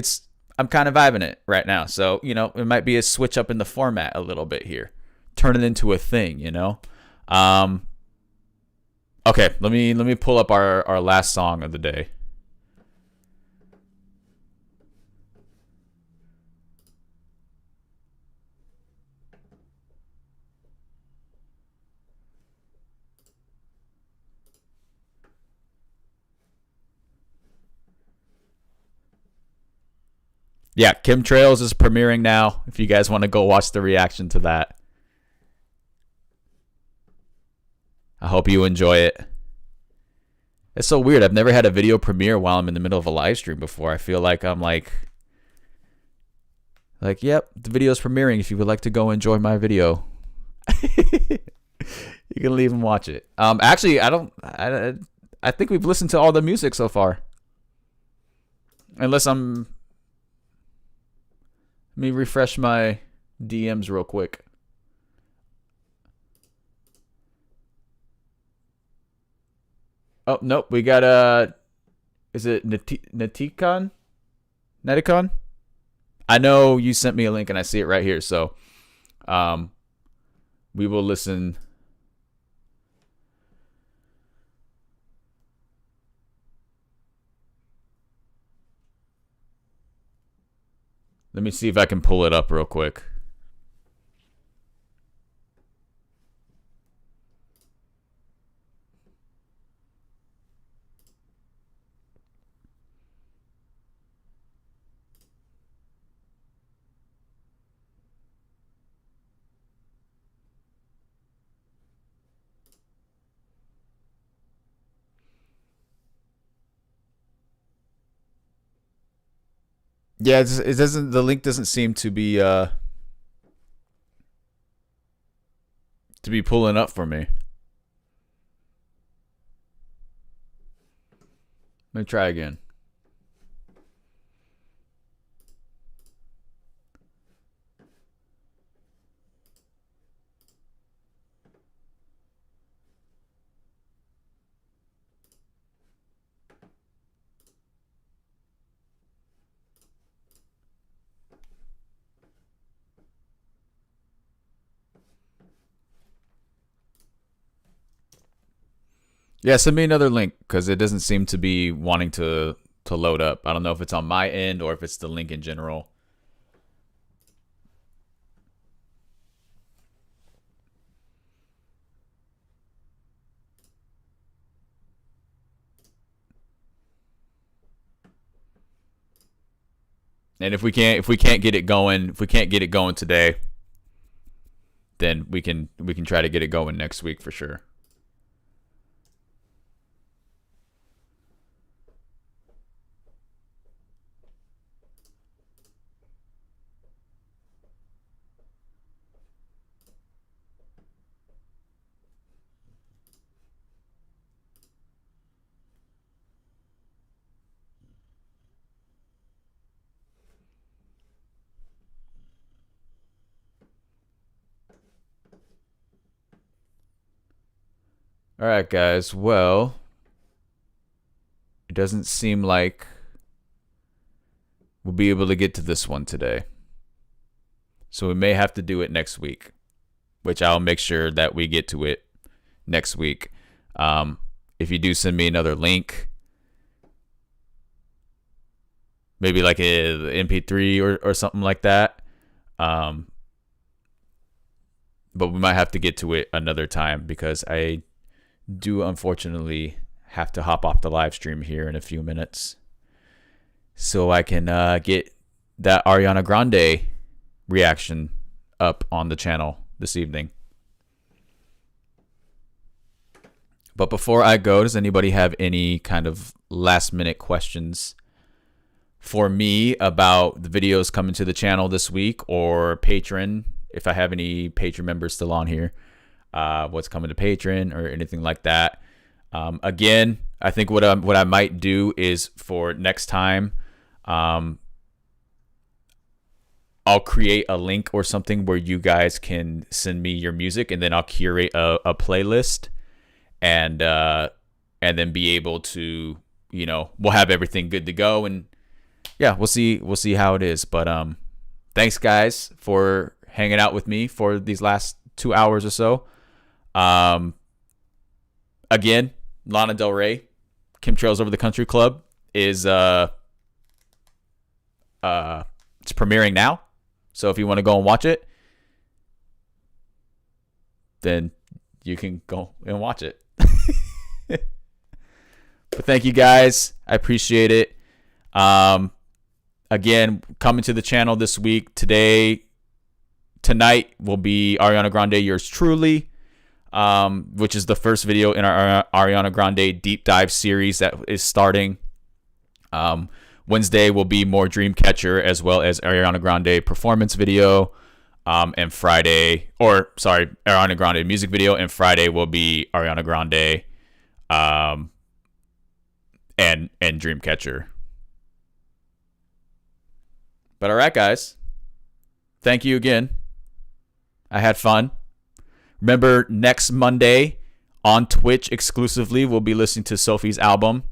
I'm kind of vibing it right now. So, it might be a switch up in the format a little bit here. Turn it into a thing, Okay, let me pull up our last song of the day. Yeah, Chemtrails is premiering now. If you guys want to go watch the reaction to that. I hope you enjoy it. It's so weird. I've never had a video premiere while I'm in the middle of a live stream before. I feel like I'm like, yep, the video's premiering. If you would like to go enjoy my video, you can leave and watch it. Actually, I think we've listened to all the music so far. Unless let me refresh my DMs real quick. Oh, nope. We got is it Neticon? I know you sent me a link and I see it right here. So we will listen. Let me see if I can pull it up real quick. Yeah, it doesn't. The link doesn't seem to be pulling up for me. Let me try again. Yeah, send me another link because it doesn't seem to be wanting to load up. I don't know if it's on my end or if it's the link in general. And if we can't get it going today, then we can try to get it going next week for sure. All right, guys. Well, it doesn't seem like we'll be able to get to this one today. So we may have to do it next week, which I'll make sure that we get to it next week. If you do send me another link, maybe like a MP3 or something like that. But we might have to get to it another time because I do unfortunately have to hop off the live stream here in a few minutes so I can get that Ariana Grande reaction up on the channel this evening. But before I go, does anybody have any kind of last minute questions for me about the videos coming to the channel this week, or Patreon, if I have any Patreon members still on here? What's coming to Patreon or anything like that. Again, I think what I might do is for next time, I'll create a link or something where you guys can send me your music, and then I'll curate a playlist, and then be able to, we'll have everything good to go, and yeah, we'll see how it is. But thanks guys for hanging out with me for these last 2 hours or so. Again, Lana Del Rey, Kim Trails Over the Country Club is it's premiering now. So if you want to go and watch it, then you can go and watch it. But thank you guys. I appreciate it. Again, coming to the channel this week. Tonight will be Ariana Grande, Yours Truly, which is the first video in our Ariana Grande deep dive series that is starting. Wednesday will be more Dreamcatcher as well as Ariana Grande performance video. And Ariana Grande music video. And Friday will be Ariana Grande and Dreamcatcher. But all right, guys. Thank you again. I had fun. Remember, next Monday on Twitch exclusively, we'll be listening to Sophie's album.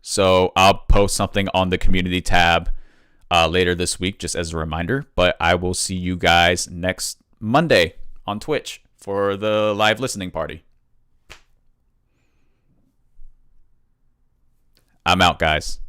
So I'll post something on the community tab later this week, just as a reminder. But I will see you guys next Monday on Twitch for the live listening party. I'm out, guys.